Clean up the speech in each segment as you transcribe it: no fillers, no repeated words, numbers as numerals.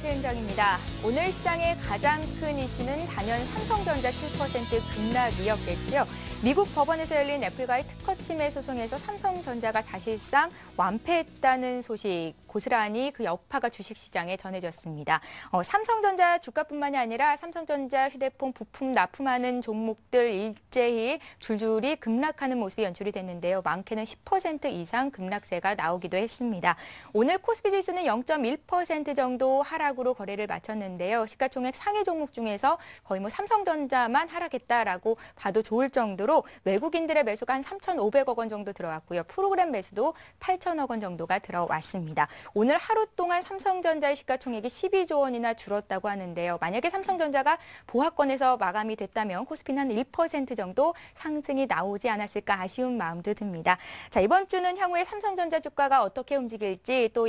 최은정입니다. 오늘 시장의 가장 큰 이슈는 단연 삼성전자 7% 급락이었겠지요. 미국 법원에서 열린 애플과의 특허 침해 소송에서 삼성전자가 사실상 완패했다는 소식, 고스란히 그 여파가 주식시장에 전해졌습니다. 삼성전자 주가뿐만이 아니라 삼성전자 휴대폰 부품 납품하는 종목들 일제히 줄줄이 급락하는 모습이 연출이 됐는데요. 많게는 10% 이상 급락세가 나오기도 했습니다. 오늘 코스피 지수는 0.1% 정도 하락으로 거래를 마쳤는데요. 시가총액 상위 종목 중에서 거의 삼성전자만 하락했다라고 봐도 좋을 정도로 외국인들의 매수가 한 3,500억 원 정도 들어왔고요. 프로그램 매수도 8천억 원 정도가 들어왔습니다. 오늘 하루 동안 삼성전자의 시가총액이 12조 원이나 줄었다고 하는데요. 만약에 삼성전자가 보합권에서 마감이 됐다면 코스피는 한 1% 정도 상승이 나오지 않았을까 아쉬운 마음도 듭니다. 자, 이번 주는 향후에 삼성전자 주가가 어떻게 움직일지 또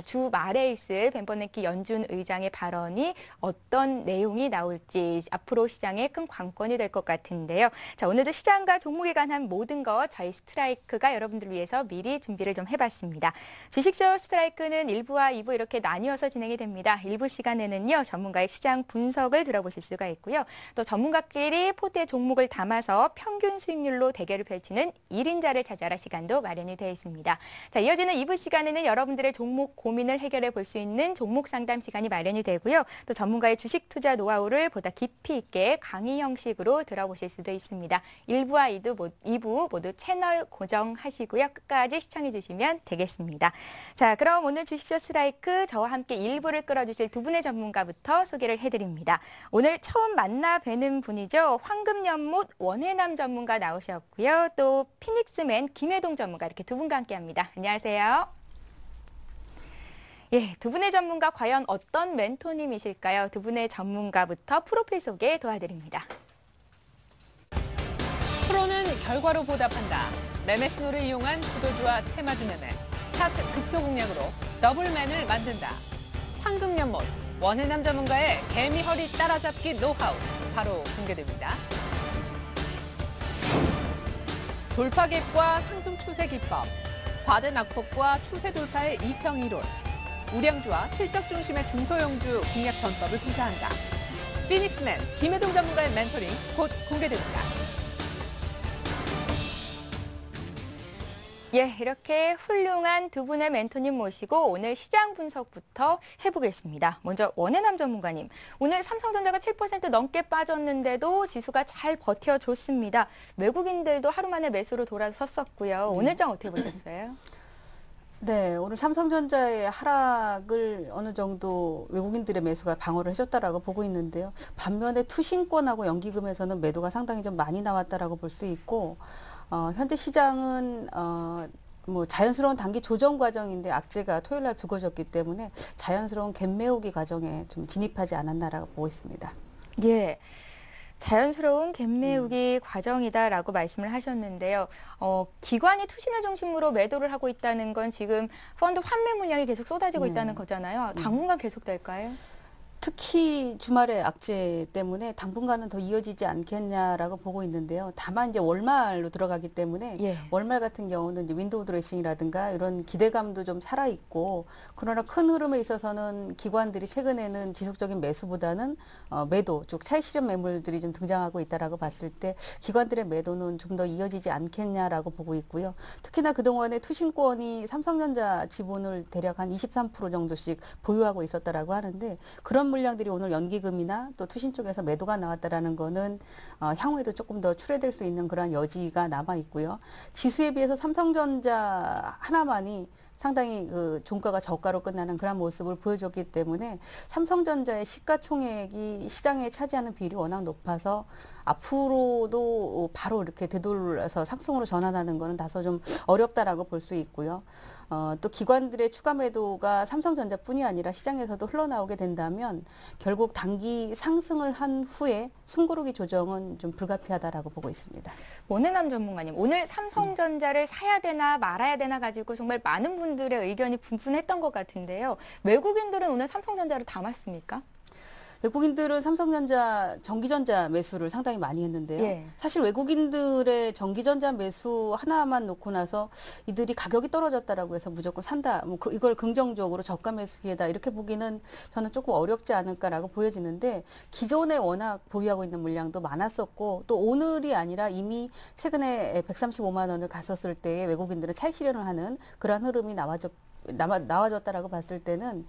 주말에 있을 벤버냉키 연준 의장의 발언이 어떤 내용이 나올지 앞으로 시장의 큰 관건이 될 것 같은데요. 자, 오늘도 시장과 종목에 관한 모든 것 저희 스트라이크가 여러분들을 위해서 미리 준비를 좀 해봤습니다. 주식쇼 스트라이크는 1부와 2부 이렇게 나뉘어서 진행이 됩니다. 1부 시간에는요, 전문가의 시장 분석을 들어보실 수가 있고요. 또 전문가끼리 포트의 종목을 담아서 평균 수익률로 대결을 펼치는 1인자를 찾아라 시간도 마련이 되어 있습니다. 자, 이어지는 2부 시간에는 여러분들의 종목 고민을 해결해 볼 수 있는 종목 상담 시간이 마련이 되고요. 또 전문가의 주식 투자 노하우를 보다 깊이 있게 강의 형식으로 들어보실 수도 있습니다. 1부와 2부 모두 채널 고정하시고요. 끝까지 시청해 주시면 되겠습니다. 자, 그럼 오늘 주식쇼 스트라이크 저와 함께 1부를 끌어주실 두 분의 전문가부터 소개를 해드립니다. 오늘 처음 만나 뵈는 분이죠. 황금연못 원해남 전문가 나오셨고요. 또 피닉스맨 김혜동 전문가 이렇게 두 분과 함께합니다. 안녕하세요. 예, 두 분의 전문가 과연 어떤 멘토님이실까요? 두 분의 전문가부터 프로필 소개 도와드립니다. 프로는 결과로 보답한다. 매매 신호를 이용한 주도주와 테마주 매매, 차트 급소 공략으로 더블맨을 만든다. 황금연못, 원해남 전문가의 개미 허리 따라잡기 노하우 바로 공개됩니다. 돌파갭과 상승 추세 기법, 과대 낙폭과 추세 돌파의 이평이론, 우량주와 실적 중심의 중소형주 공략 전법을 구사한다. 피닉스맨 김혜동 전문가의 멘토링 곧 공개됩니다. 예, 이렇게 훌륭한 두 분의 멘토님 모시고 오늘 시장 분석부터 해보겠습니다. 먼저 원해남 전문가님, 오늘 삼성전자가 7% 넘게 빠졌는데도 지수가 잘 버텨줬습니다. 외국인들도 하루 만에 매수로 돌아섰었고요. 오늘 장 어떻게 보셨어요? 네, 오늘 삼성전자의 하락을 어느 정도 외국인들의 매수가 방어를 해줬다라고 보고 있는데요. 반면에 투신권하고 연기금에서는 매도가 상당히 좀 많이 나왔다라고 볼 수 있고, 현재 시장은 자연스러운 단기 조정 과정인데 악재가 토요일 날 불거졌기 때문에 자연스러운 갭매우기 과정에 좀 진입하지 않았나라고 보고 있습니다. 예. 자연스러운 갭매우기 과정이다라고 말씀을 하셨는데요. 기관이 투신을 중심으로 매도를 하고 있다는 건 지금 펀드 환매 물량이 계속 쏟아지고 있다는 거잖아요. 당분간 계속될까요? 특히 주말에 악재 때문에 당분간은 더 이어지지 않겠냐라고 보고 있는데요. 다만 이제 월말로 들어가기 때문에 월말 같은 경우는 이제 윈도우 드레싱이라든가 이런 기대감도 좀 살아 있고, 그러나 큰 흐름에 있어서는 기관들이 최근에는 지속적인 매수보다는 매도 쪽 차익 실현 매물들이 좀 등장하고 있다라고 봤을 때 기관들의 매도는 좀 더 이어지지 않겠냐라고 보고 있고요. 특히나 그동안에 투신권이 삼성전자 지분을 대략 한 23% 정도씩 보유하고 있었다라고 하는데, 그런 물량들이 오늘 연기금이나 또 투신 쪽에서 매도가 나왔다라는 거는 향후에도 조금 더 출회될 수 있는 그런 여지가 남아 있고요. 지수에 비해서 삼성전자 하나만이 상당히 그 종가가 저가로 끝나는 그런 모습을 보여줬기 때문에 삼성전자의 시가총액이 시장에 차지하는 비율이 워낙 높아서 앞으로도 바로 이렇게 되돌아서 상승으로 전환하는 것은 다소 좀 어렵다라고 볼 수 있고요. 또 기관들의 추가 매도가 삼성전자뿐이 아니라 시장에서도 흘러나오게 된다면 결국 단기 상승을 한 후에 숨고르기 조정은 좀 불가피하다라고 보고 있습니다. 원해남 전문가님, 오늘 삼성전자를 사야 되나 말아야 되나 가지고 정말 많은 분들의 의견이 분분했던 것 같은데요. 외국인들은 오늘 삼성전자를 담았습니까? 외국인들은 삼성전자 전기전자 매수를 상당히 많이 했는데요. 예. 사실 외국인들의 전기전자 매수 하나만 놓고 나서 이들이 가격이 떨어졌다라고 해서 무조건 산다. 뭐 이걸 긍정적으로 저가 매수 기회다 이렇게 보기는 저는 조금 어렵지 않을까라고 보여지는데 기존에 워낙 보유하고 있는 물량도 많았었고 또 오늘이 아니라 이미 최근에 135만 원을 갔었을 때에 외국인들은 차익 실현을 하는 그런 흐름이 나와졌다라고 봤을 때는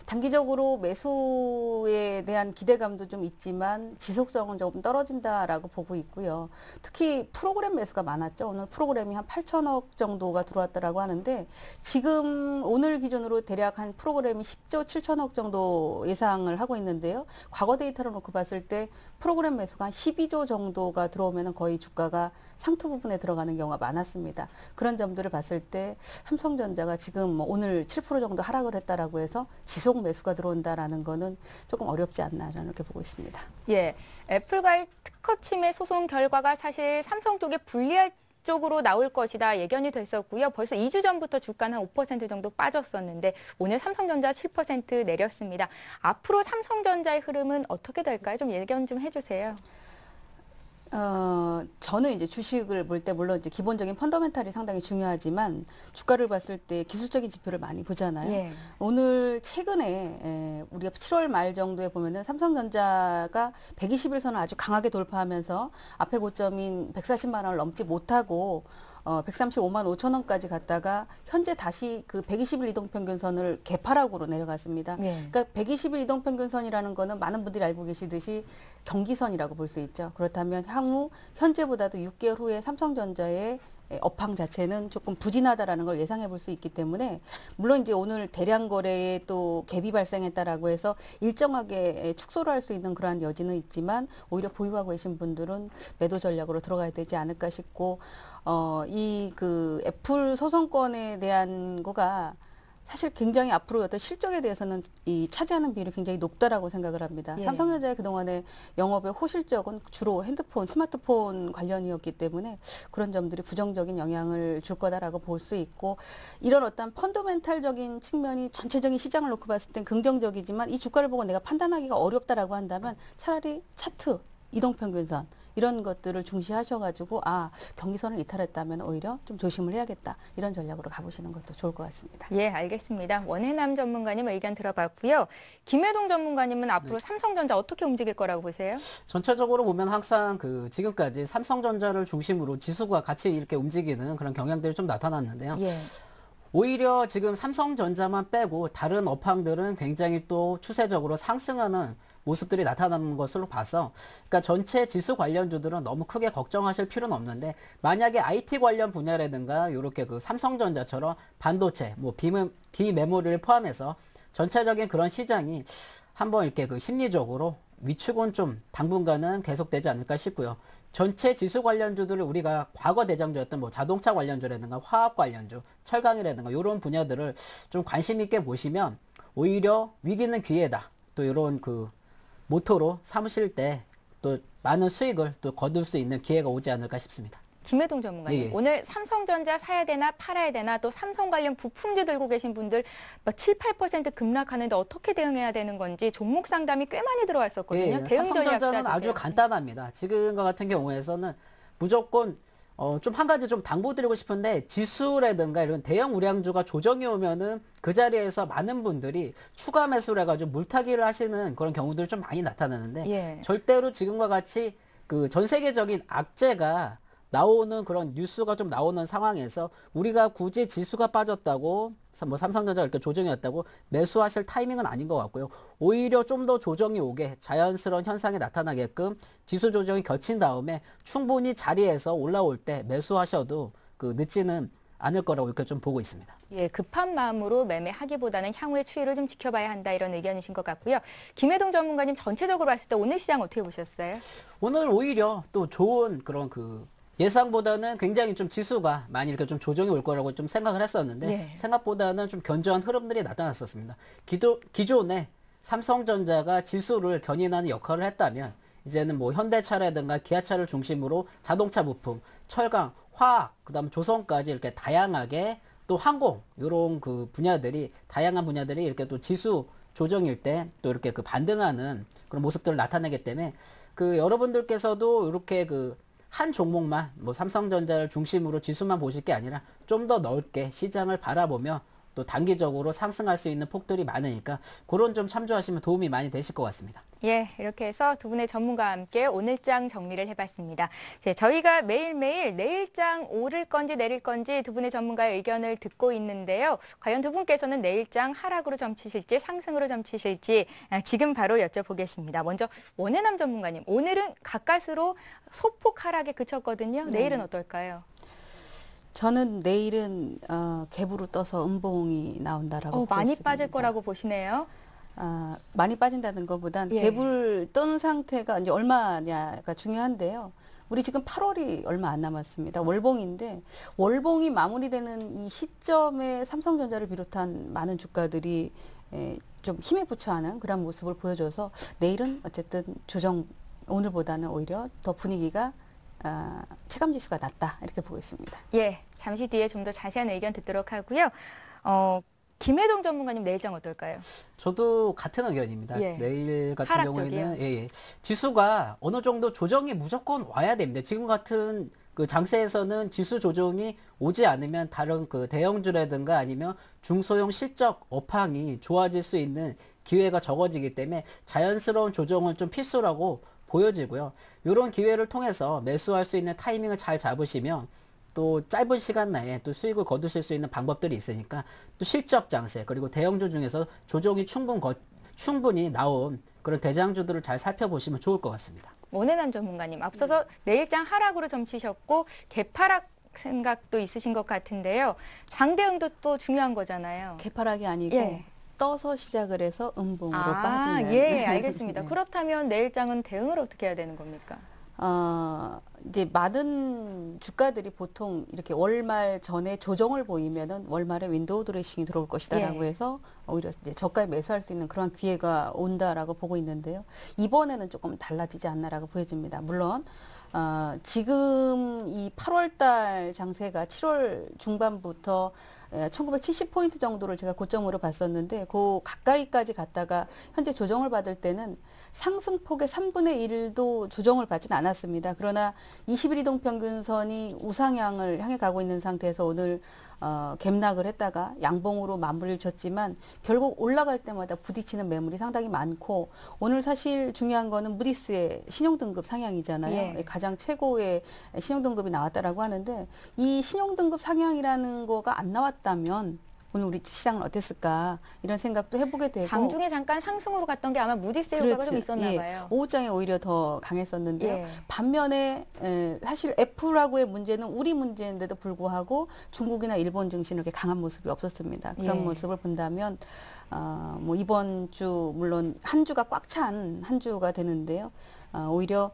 단기적으로 매수에 대한 기대감도 좀 있지만 지속성은 조금 떨어진다라고 보고 있고요. 특히 프로그램 매수가 많았죠. 오늘 프로그램이 한 8천억 정도가 들어왔다라고 하는데 지금 오늘 기준으로 대략 한 프로그램이 10조 7천억 정도 예상을 하고 있는데요. 과거 데이터를 놓고 봤을 때 프로그램 매수가 한 12조 정도가 들어오면 거의 주가가 상투 부분에 들어가는 경우가 많았습니다. 그런 점들을 봤을 때 삼성전자가 지금 뭐 오늘 7% 정도 하락을 했다라고 해서 지속 매수가 들어온다라는 거는 조금 어렵지 않나 저는 이렇게 보고 있습니다. 예, 애플과의 특허 침해 소송 결과가 사실 삼성 쪽에 불리할 쪽으로 나올 것이다 예견이 됐었고요. 벌써 2주 전부터 주가는 한 5% 정도 빠졌었는데 오늘 삼성전자 7% 내렸습니다. 앞으로 삼성전자의 흐름은 어떻게 될까요? 좀 예견 좀 해주세요. 저는 이제 주식을 볼 때 물론 이제 기본적인 펀더멘탈이 상당히 중요하지만 주가를 봤을 때 기술적인 지표를 많이 보잖아요. 예. 오늘 최근에 우리가 7월 말 정도에 보면은 삼성전자가 120일선을 아주 강하게 돌파하면서 앞에 고점인 140만 원을 넘지 못하고 135만 5천 원까지 갔다가 현재 다시 그 120일 이동평균선을 개파락으로 내려갔습니다. 예. 그러니까 120일 이동평균선이라는 거는 많은 분들이 알고 계시듯이 경기선이라고 볼 수 있죠. 그렇다면 향후 현재보다도 6개월 후에 삼성전자의 업황 자체는 조금 부진하다라는 걸 예상해 볼 수 있기 때문에 물론 이제 오늘 대량 거래에 또 갭이 발생했다라고 해서 일정하게 축소를 할 수 있는 그러한 여지는 있지만 오히려 보유하고 계신 분들은 매도 전략으로 들어가야 되지 않을까 싶고 이 그 애플 소송권에 대한 거가 사실 굉장히 앞으로 어떤 실적에 대해서는 이 차지하는 비율이 굉장히 높다라고 생각을 합니다. 예. 삼성전자의 그동안의 영업의 호실적은 주로 핸드폰, 스마트폰 관련이었기 때문에 그런 점들이 부정적인 영향을 줄 거다라고 볼 수 있고 이런 어떤 펀더멘탈적인 측면이 전체적인 시장을 놓고 봤을 땐 긍정적이지만 이 주가를 보고 내가 판단하기가 어렵다라고 한다면 차라리 차트, 이동평균선 이런 것들을 중시하셔가지고 경기선을 이탈했다면 오히려 좀 조심을 해야겠다 이런 전략으로 가보시는 것도 좋을 것 같습니다. 예, 알겠습니다. 원해남 전문가님 의견 들어봤고요. 김혜동 전문가님은 앞으로 삼성전자 어떻게 움직일 거라고 보세요? 전체적으로 보면 항상 지금까지 삼성전자를 중심으로 지수가 같이 이렇게 움직이는 그런 경향들이 좀 나타났는데요. 예. 오히려 지금 삼성전자만 빼고 다른 업황들은 굉장히 또 추세적으로 상승하는 모습들이 나타나는 것으로 봐서 그러니까 전체 지수 관련주들은 너무 크게 걱정하실 필요는 없는데 만약에 IT 관련 분야라든가 이렇게 그 삼성전자처럼 반도체, 뭐 비메모리를 포함해서 전체적인 그런 시장이 한번 이렇게 그 심리적으로 위축은 좀 당분간은 계속되지 않을까 싶고요. 전체 지수 관련주들을 우리가 과거 대장주였던 뭐 자동차 관련주라든가 화학 관련주, 철강이라든가 이런 분야들을 좀 관심 있게 보시면 오히려 위기는 기회다. 또 이런 그 모토로 삼으실 때 또 많은 수익을 또 거둘 수 있는 기회가 오지 않을까 싶습니다. 김혜동 전문가님, 예. 오늘 삼성전자 사야 되나 팔아야 되나 또 삼성 관련 부품주 들고 계신 분들 7, 8% 급락하는데 어떻게 대응해야 되는 건지 종목 상담이 꽤 많이 들어왔었거든요. 대응 전략 삼성전자는 아주 짜주세요. 간단합니다. 지금과 같은 경우에서는 무조건 좀 한 가지 좀 당부드리고 싶은데 지수라든가 이런 대형 우량주가 조정이 오면은 그 자리에서 많은 분들이 추가 매수를 해가지고 물타기를 하시는 그런 경우들이 좀 많이 나타나는데 예. 절대로 지금과 같이 그 전 세계적인 악재가 나오는 그런 뉴스가 좀 나오는 상황에서 우리가 굳이 지수가 빠졌다고 뭐 삼성전자 이렇게 조정이 왔다고 매수하실 타이밍은 아닌 것 같고요. 오히려 좀 더 조정이 오게 자연스러운 현상이 나타나게끔 지수 조정이 겹친 다음에 충분히 자리에서 올라올 때 매수하셔도 그 늦지는 않을 거라고 이렇게 좀 보고 있습니다. 예, 급한 마음으로 매매하기보다는 향후의 추이를 좀 지켜봐야 한다 이런 의견이신 것 같고요. 김혜동 전문가님 전체적으로 봤을 때 오늘 시장 어떻게 보셨어요? 오늘 오히려 또 좋은 그런 예상보다는 굉장히 좀 지수가 많이 이렇게 좀 조정이 올 거라고 좀 생각을 했었는데 네. 생각보다는 좀 견조한 흐름들이 나타났었습니다. 기존에 삼성전자가 지수를 견인하는 역할을 했다면 이제는 뭐 현대차라든가 기아차를 중심으로 자동차 부품, 철강, 화학, 그다음 조선까지 이렇게 다양하게 또 항공 이런 그 분야들이 다양한 분야들이 이렇게 또 지수 조정일 때 또 이렇게 그 반등하는 그런 모습들을 나타내기 때문에 그 여러분들께서도 이렇게 그 한 종목만 뭐 삼성전자를 중심으로 지수만 보실 게 아니라 좀 더 넓게 시장을 바라보며 또 단기적으로 상승할 수 있는 폭들이 많으니까 그런 좀 참조하시면 도움이 많이 되실 것 같습니다. 예, 이렇게 해서 두 분의 전문가와 함께 오늘장 정리를 해봤습니다. 이제 저희가 매일매일 내일장 오를 건지 내릴 건지 두 분의 전문가의 의견을 듣고 있는데요. 과연 두 분께서는 내일장 하락으로 점치실지 상승으로 점치실지 지금 바로 여쭤보겠습니다. 먼저 원해남 전문가님, 오늘은 가까스로 소폭 하락에 그쳤거든요. 내일은 어떨까요? 저는 내일은 갭으로 떠서 음봉이 나온다라고 많이 보겠습니다. 빠질 거라고 보시네요. 많이 빠진다는 것보단 예. 갭을 뜬 상태가 이제 얼마냐가 중요한데요. 우리 지금 8월이 얼마 안 남았습니다. 월봉인데 월봉이 마무리되는 이 시점에 삼성전자를 비롯한 많은 주가들이 좀 힘에 부처하는 그런 모습을 보여줘서 내일은 어쨌든 조정 오늘보다는 오히려 더 분위기가 체감지수가 낮다 이렇게 보고 있습니다. 예, 잠시 뒤에 좀 더 자세한 의견 듣도록 하고요. 김혜동 전문가님 내일장 어떨까요? 저도 같은 의견입니다. 예. 내일 같은 하락 경우에는 지수가 어느 정도 조정이 무조건 와야 됩니다. 지금 같은 그 장세에서는 지수 조정이 오지 않으면 다른 그 대형주라든가 아니면 중소형 실적 업황이 좋아질 수 있는 기회가 적어지기 때문에 자연스러운 조정은 좀 필수라고 보여지고요. 이런 기회를 통해서 매수할 수 있는 타이밍을 잘 잡으시면 또 짧은 시간 내에 또 수익을 거두실 수 있는 방법들이 있으니까 또 실적 장세 그리고 대형주 중에서 조정이 충분히 나온 그런 대장주들을 잘 살펴보시면 좋을 것 같습니다. 원해남 전문가님, 앞서서 내일장 하락으로 점치셨고 개파락 생각도 있으신 것 같은데요. 장대응도 또 중요한 거잖아요. 개파락이 아니고 예. 떠서 시작을 해서 음봉으로 빠지는. 예, 알겠습니다. 네. 그렇다면 내일장은 대응을 어떻게 해야 되는 겁니까? 이제 많은 주가들이 보통 이렇게 월말 전에 조정을 보이면은 월말에 윈도우 드레싱이 들어올 것이다라고 예. 해서 오히려 이제 저가에 매수할 수 있는 그런 기회가 온다라고 보고 있는데요. 이번에는 조금 달라지지 않나라고 보여집니다. 물론 지금 이 8월달 장세가 7월 중반부터 1970포인트 정도를 제가 고점으로 봤었는데 그 가까이까지 갔다가 현재 조정을 받을 때는 상승폭의 3분의 1도 조정을 받진 않았습니다. 그러나 20일 이동 평균선이 우상향을 향해 가고 있는 상태에서 오늘 갭락을 했다가 양봉으로 마무리를 졌지만 결국 올라갈 때마다 부딪히는 매물이 상당히 많고 오늘 사실 중요한 거는 무디스의 신용등급 상향이잖아요. 예. 가장 최고의 신용등급이 나왔다라고 하는데 이 신용등급 상향이라는 거가 안 나왔다면 오늘 우리 시장은 어땠을까 이런 생각도 해보게 되고 장중에 잠깐 상승으로 갔던 게 아마 무디스 효과가 좀 있었나 예. 봐요. 오후장에 오히려 더 강했었는데요. 예. 반면에 사실 F라고의 문제는 우리 문제인데도 불구하고 중국이나 일본 증시는 이렇게 강한 모습이 없었습니다. 그런 예. 모습을 본다면 뭐 이번 주 물론 한 주가 꽉 찬 한 주가 되는데요. 오히려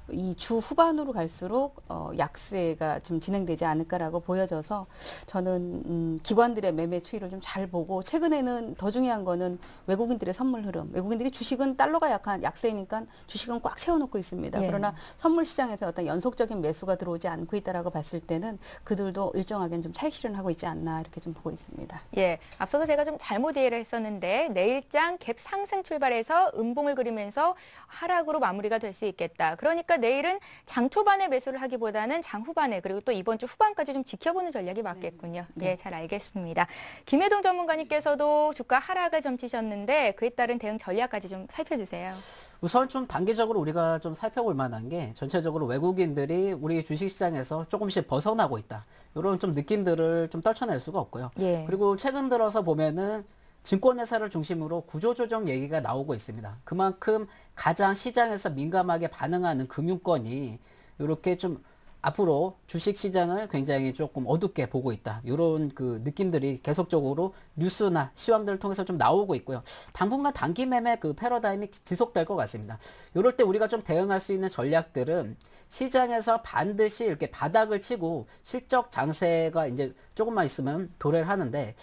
이 주 후반으로 갈수록 약세가 좀 진행되지 않을까라고 보여져서 저는 기관들의 매매 추이를 좀 잘 보고 최근에는 더 중요한 거는 외국인들의 선물 흐름. 외국인들이 주식은 달러가 약한 약세니까 주식은 꽉 채워놓고 있습니다. 예. 그러나 선물 시장에서 어떤 연속적인 매수가 들어오지 않고 있다라고 봤을 때는 그들도 일정하게 좀 차익 실현하고 있지 않나 이렇게 좀 보고 있습니다. 예, 앞서서 제가 좀 잘못 이해를 했었는데 내일장 갭 상승 출발해서 음봉을 그리면서 하락으로 마무리가 될 수 있겠다. 그러니까 내일은 장 초반에 매수를 하기보다는 장 후반에 그리고 또 이번 주 후반까지 좀 지켜보는 전략이 맞겠군요. 네. 예, 잘 알겠습니다. 김혜동 전문가님께서도 주가 하락을 점치셨는데 그에 따른 대응 전략까지 좀 살펴주세요. 우선 좀 단기적으로 우리가 좀 살펴볼 만한 게 전체적으로 외국인들이 우리 주식시장에서 조금씩 벗어나고 있다. 이런 좀 느낌들을 좀 떨쳐낼 수가 없고요. 예. 그리고 최근 들어서 보면은 증권회사를 중심으로 구조조정 얘기가 나오고 있습니다. 그만큼 가장 시장에서 민감하게 반응하는 금융권이 이렇게 좀 앞으로 주식시장을 굉장히 조금 어둡게 보고 있다. 이런 그 느낌들이 계속적으로 뉴스나 시황들을 통해서 좀 나오고 있고요. 당분간 단기 매매 그 패러다임이 지속될 것 같습니다. 이럴 때 우리가 좀 대응할 수 있는 전략들은 시장에서 반드시 이렇게 바닥을 치고 실적 장세가 이제 조금만 있으면 도래를 하는데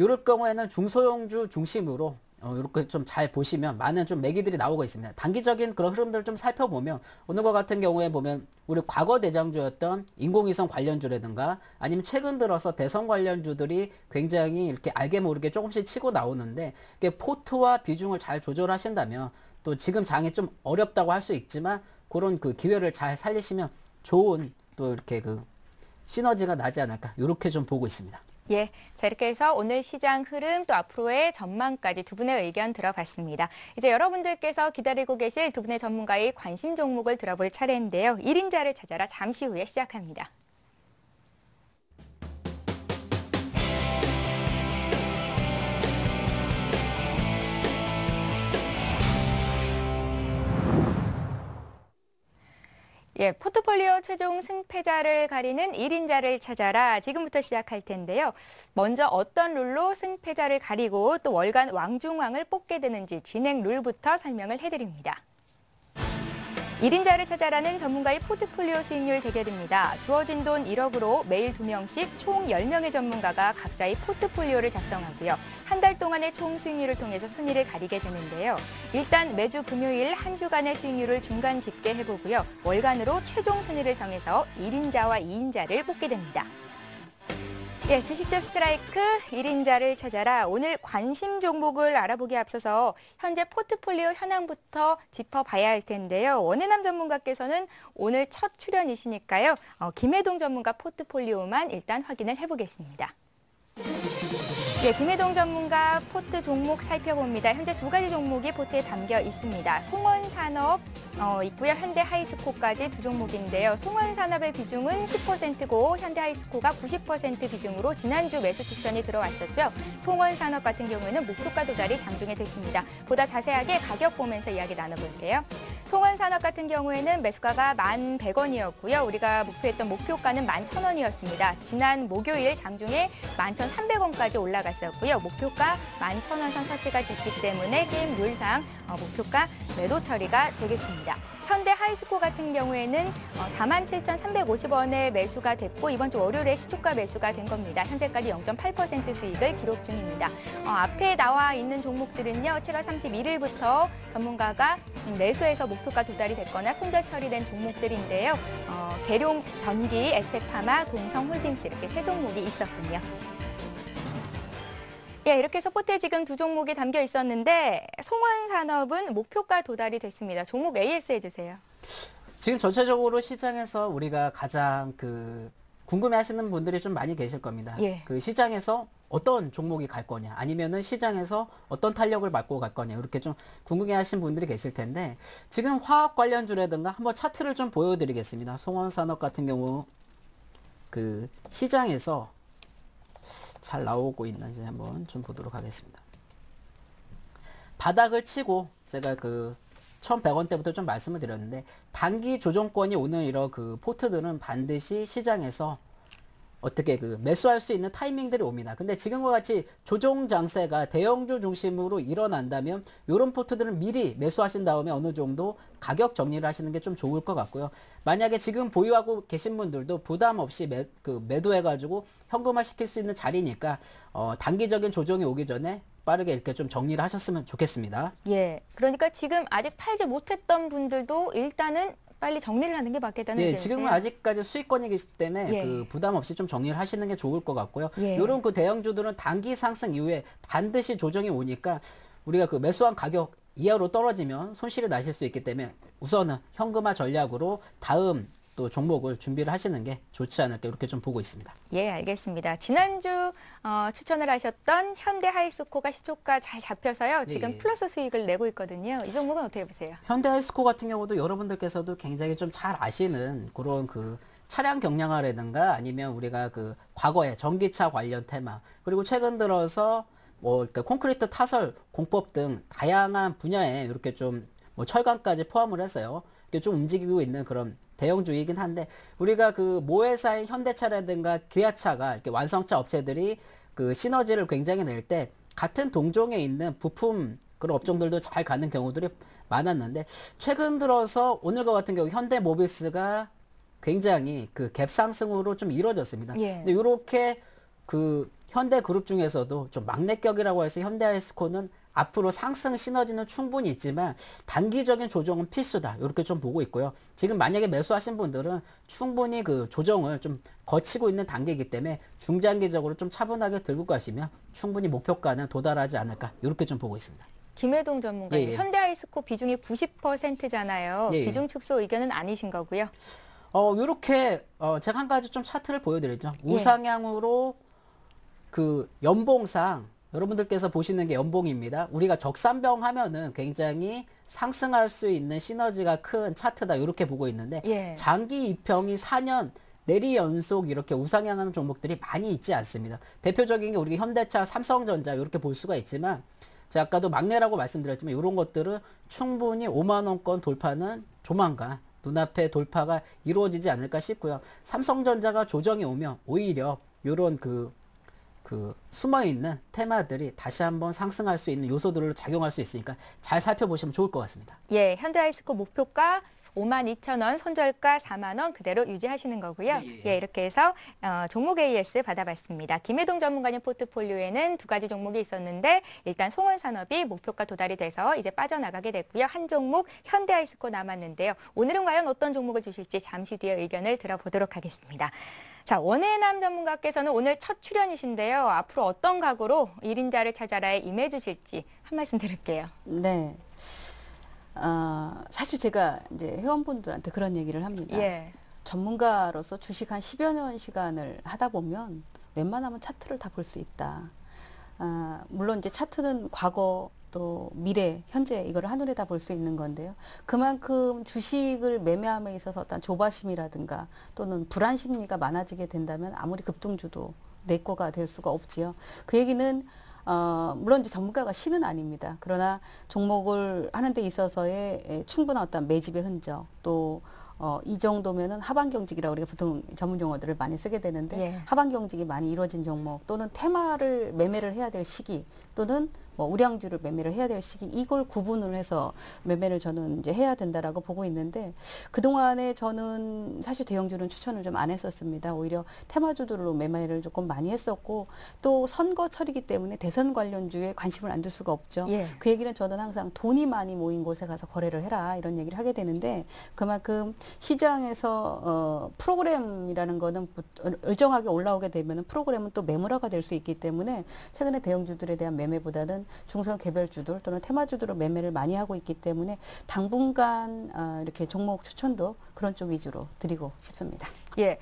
이럴 경우에는 중소형주 중심으로 이렇게 좀 잘 보시면 많은 좀 매기들이 나오고 있습니다. 단기적인 그런 흐름들을 좀 살펴보면 오늘과 같은 경우에 보면 우리 과거 대장주였던 인공위성 관련주라든가 아니면 최근 들어서 대선 관련주들이 굉장히 이렇게 알게 모르게 조금씩 치고 나오는데 이게 포트와 비중을 잘 조절하신다면 또 지금 장이 좀 어렵다고 할 수 있지만 그런 그 기회를 잘 살리시면 좋은 또 이렇게 그 시너지가 나지 않을까 이렇게 좀 보고 있습니다. 예, 자 이렇게 해서 오늘 시장 흐름 또 앞으로의 전망까지 두 분의 의견 들어봤습니다. 이제 여러분들께서 기다리고 계실 두 분의 전문가의 관심 종목을 들어볼 차례인데요. 1인자를 찾아라 잠시 후에 시작합니다. 예, 포트폴리오 최종 승패자를 가리는 1인자를 찾아라. 지금부터 시작할 텐데요. 먼저 어떤 룰로 승패자를 가리고 또 월간 왕중왕을 뽑게 되는지 진행 룰부터 설명을 해드립니다. 1인자를 찾아라는 전문가의 포트폴리오 수익률 대결입니다. 주어진 돈 1억으로 매일 2명씩 총 10명의 전문가가 각자의 포트폴리오를 작성하고요. 한 달 동안의 총 수익률을 통해서 순위를 가리게 되는데요. 일단 매주 금요일 한 주간의 수익률을 중간 집계해보고요. 월간으로 최종 순위를 정해서 1인자와 2인자를 뽑게 됩니다. 예, 주식주 스트라이크 1인자를 찾아라. 오늘 관심 종목을 알아보기에 앞서서 현재 포트폴리오 현황부터 짚어봐야 할 텐데요. 원해남 전문가께서는 오늘 첫 출연이시니까요. 김혜동 전문가 포트폴리오만 일단 확인을 해보겠습니다. 예, 김혜동 전문가 포트 종목 살펴봅니다. 현재 두 가지 종목이 포트에 담겨 있습니다. 송원산업 있고요. 현대하이스코까지 두 종목인데요. 송원산업의 비중은 10%고 현대하이스코가 90% 비중으로 지난주 매수 추천이 들어왔었죠. 송원산업 같은 경우에는 목표가 도달이 장중에 됐습니다. 보다 자세하게 가격 보면서 이야기 나눠볼게요. 송원산업 같은 경우에는 매수가가 1,100원이었고요. 우리가 목표했던 목표가는 11,000원이었습니다. 지난 목요일 장중에 11,300원까지 올라갔었고요. 목표가 11,000원 선 터치가 됐기 때문에 게임 룰상 목표가 매도 처리가 되겠습니다. 현대 하이스코 같은 경우에는 47,350원에 매수가 됐고 이번 주 월요일에 시초가 매수가 된 겁니다. 현재까지 0.8% 수익을 기록 중입니다. 앞에 나와 있는 종목들은요. 7월 31일부터 전문가가 매수해서 목표가 도달이 됐거나 손절 처리된 종목들인데요. 계룡 전기, 에스텍파마, 동성홀딩스 이렇게 세 종목이 있었군요. 예, 이렇게 해서 포트에 지금 두 종목이 담겨 있었는데 송원산업은 목표가 도달이 됐습니다. 종목 AS 해주세요. 지금 전체적으로 시장에서 우리가 가장 궁금해하시는 분들이 좀 많이 계실 겁니다. 예. 그 시장에서 어떤 종목이 갈 거냐, 아니면은 시장에서 어떤 탄력을 받고 갈 거냐, 이렇게 좀 궁금해하시는 분들이 계실 텐데 지금 화학 관련주라든가 한번 차트를 좀 보여드리겠습니다. 송원산업 같은 경우 그 시장에서 잘 나오고 있는지 한번 좀 보도록 하겠습니다. 바닥을 치고 제가 1,100원대부터 좀 말씀을 드렸는데 단기 조정권이 오는 이런 포트들은 반드시 시장에서 어떻게 매수할 수 있는 타이밍들이 옵니다. 근데 지금과 같이 조정 장세가 대형주 중심으로 일어난다면 이런 포트들은 미리 매수하신 다음에 어느 정도 가격 정리를 하시는 게 좀 좋을 것 같고요. 만약에 지금 보유하고 계신 분들도 부담 없이 매도해가지고 현금화 시킬 수 있는 자리니까 단기적인 조정이 오기 전에 빠르게 이렇게 좀 정리를 하셨으면 좋겠습니다. 예, 그러니까 지금 아직 팔지 못했던 분들도 일단은 빨리 정리를 하는 게 맞겠다는 예, 뜻이세요? 지금은 아직까지 수익권이기 때문에 예. 부담 없이 좀 정리를 하시는 게 좋을 것 같고요. 예. 이런 대형주들은 단기 상승 이후에 반드시 조정이 오니까 우리가 매수한 가격 이하로 떨어지면 손실이 나실 수 있기 때문에 우선은 현금화 전략으로 다음 또 종목을 준비를 하시는 게 좋지 않을까 이렇게 좀 보고 있습니다. 예, 알겠습니다. 지난주 추천을 하셨던 현대하이스코가 시초가 잘 잡혀서요. 지금 예. 플러스 수익을 내고 있거든요. 이 종목은 어떻게 보세요? 현대하이스코 같은 경우도 여러분들께서도 굉장히 좀 잘 아시는 그런 차량 경량화라든가 아니면 우리가 과거에 전기차 관련 테마 그리고 최근 들어서 콘크리트 타설 공법 등 다양한 분야에 이렇게 좀 철강까지 포함을 해서요. 이렇게 좀 움직이고 있는 그런 대형주이긴 한데 우리가 모회사인 현대차라든가 기아차가 이렇게 완성차 업체들이 시너지를 굉장히 낼 때 같은 동종에 있는 부품 그런 업종들도 잘 가는 경우들이 많았는데 최근 들어서 오늘과 같은 경우 현대모비스가 굉장히 갭 상승으로 좀 이루어졌습니다. 예. 근데 이렇게 현대그룹 중에서도 좀 막내격이라고 해서 현대하이스코는 앞으로 상승 시너지는 충분히 있지만 단기적인 조정은 필수다. 이렇게 좀 보고 있고요. 지금 만약에 매수하신 분들은 충분히 그 조정을 좀 거치고 있는 단계이기 때문에 중장기적으로 좀 차분하게 들고 가시면 충분히 목표가는 도달하지 않을까. 이렇게 좀 보고 있습니다. 김혜동 전문가님, 예, 예. 현대아이스코 비중이 90%잖아요. 예, 예. 비중 축소 의견은 아니신 거고요. 요렇게 제가 한 가지 좀 차트를 보여드리죠. 예. 우상향으로 그 연봉상 여러분들께서 보시는 게 연봉입니다. 우리가 적산병 하면은 굉장히 상승할 수 있는 시너지가 큰 차트다. 이렇게 보고 있는데 예. 장기 입평이 4년 내리 연속 이렇게 우상향하는 종목들이 많이 있지 않습니다. 대표적인 게 우리 현대차, 삼성전자 이렇게 볼 수가 있지만 제가 아까도 막내라고 말씀드렸지만 이런 것들은 충분히 5만 원권 돌파는 조만간 눈앞에 돌파가 이루어지지 않을까 싶고요. 삼성전자가 조정이 오면 오히려 이런 그 숨어있는 테마들이 다시 한번 상승할 수 있는 요소들로 작용할 수 있으니까 잘 살펴보시면 좋을 것 같습니다. 예, 현대아이스코 목표가 52,000원, 손절가 4만 원 그대로 유지하시는 거고요. 예, 이렇게 해서 종목 AS 받아봤습니다. 김혜동 전문가님 포트폴리오에는 두 가지 종목이 있었는데 일단 송원산업이 목표가 도달이 돼서 이제 빠져나가게 됐고요. 한 종목 현대아이스코 남았는데요. 오늘은 과연 어떤 종목을 주실지 잠시 뒤에 의견을 들어보도록 하겠습니다. 자, 원해남 전문가께서는 오늘 첫 출연이신데요. 앞으로 어떤 각오로 1인자를 찾아라에 임해 주실지 한 말씀 드릴게요. 네. 사실 제가 이제 회원분들한테 그런 얘기를 합니다. 예. 전문가로서 주식 한 10여 년 시간을 하다 보면 웬만하면 차트를 다 볼 수 있다. 물론 이제 차트는 과거 또 미래, 현재 이거를 한눈에 다 볼 수 있는 건데요. 그만큼 주식을 매매함에 있어서 어떤 조바심이라든가 또는 불안 심리가 많아지게 된다면 아무리 급등주도 내 거가 될 수가 없지요. 그 얘기는 물론 이제 전문가가 신은 아닙니다. 그러나 종목을 하는 데 있어서의 충분한 어떤 매집의 흔적 또 이 정도면은 하방 경직이라고 우리가 보통 전문 용어들을 많이 쓰게 되는데 예. 하방 경직이 많이 이루어진 종목 또는 테마를 매매를 해야 될 시기 또는 뭐 우량주를 매매를 해야 될 시기 이걸 구분을 해서 매매를 저는 이제 해야 된다라고 보고 있는데 그동안에 저는 사실 대형주는 추천을 좀 안 했었습니다. 오히려 테마주들로 매매를 조금 많이 했었고 또 선거철이기 때문에 대선 관련주에 관심을 안 둘 수가 없죠. 예. 그 얘기는 저는 항상 돈이 많이 모인 곳에 가서 거래를 해라 이런 얘기를 하게 되는데 그만큼 시장에서 프로그램이라는 거는 일정하게 올라오게 되면 프로그램은 또 매물화가 될 수 있기 때문에 최근에 대형주들에 대한 매매보다는 중소형 개별주들 또는 테마주들로 매매를 많이 하고 있기 때문에 당분간 이렇게 종목 추천도 그런 쪽 위주로 드리고 싶습니다. 예.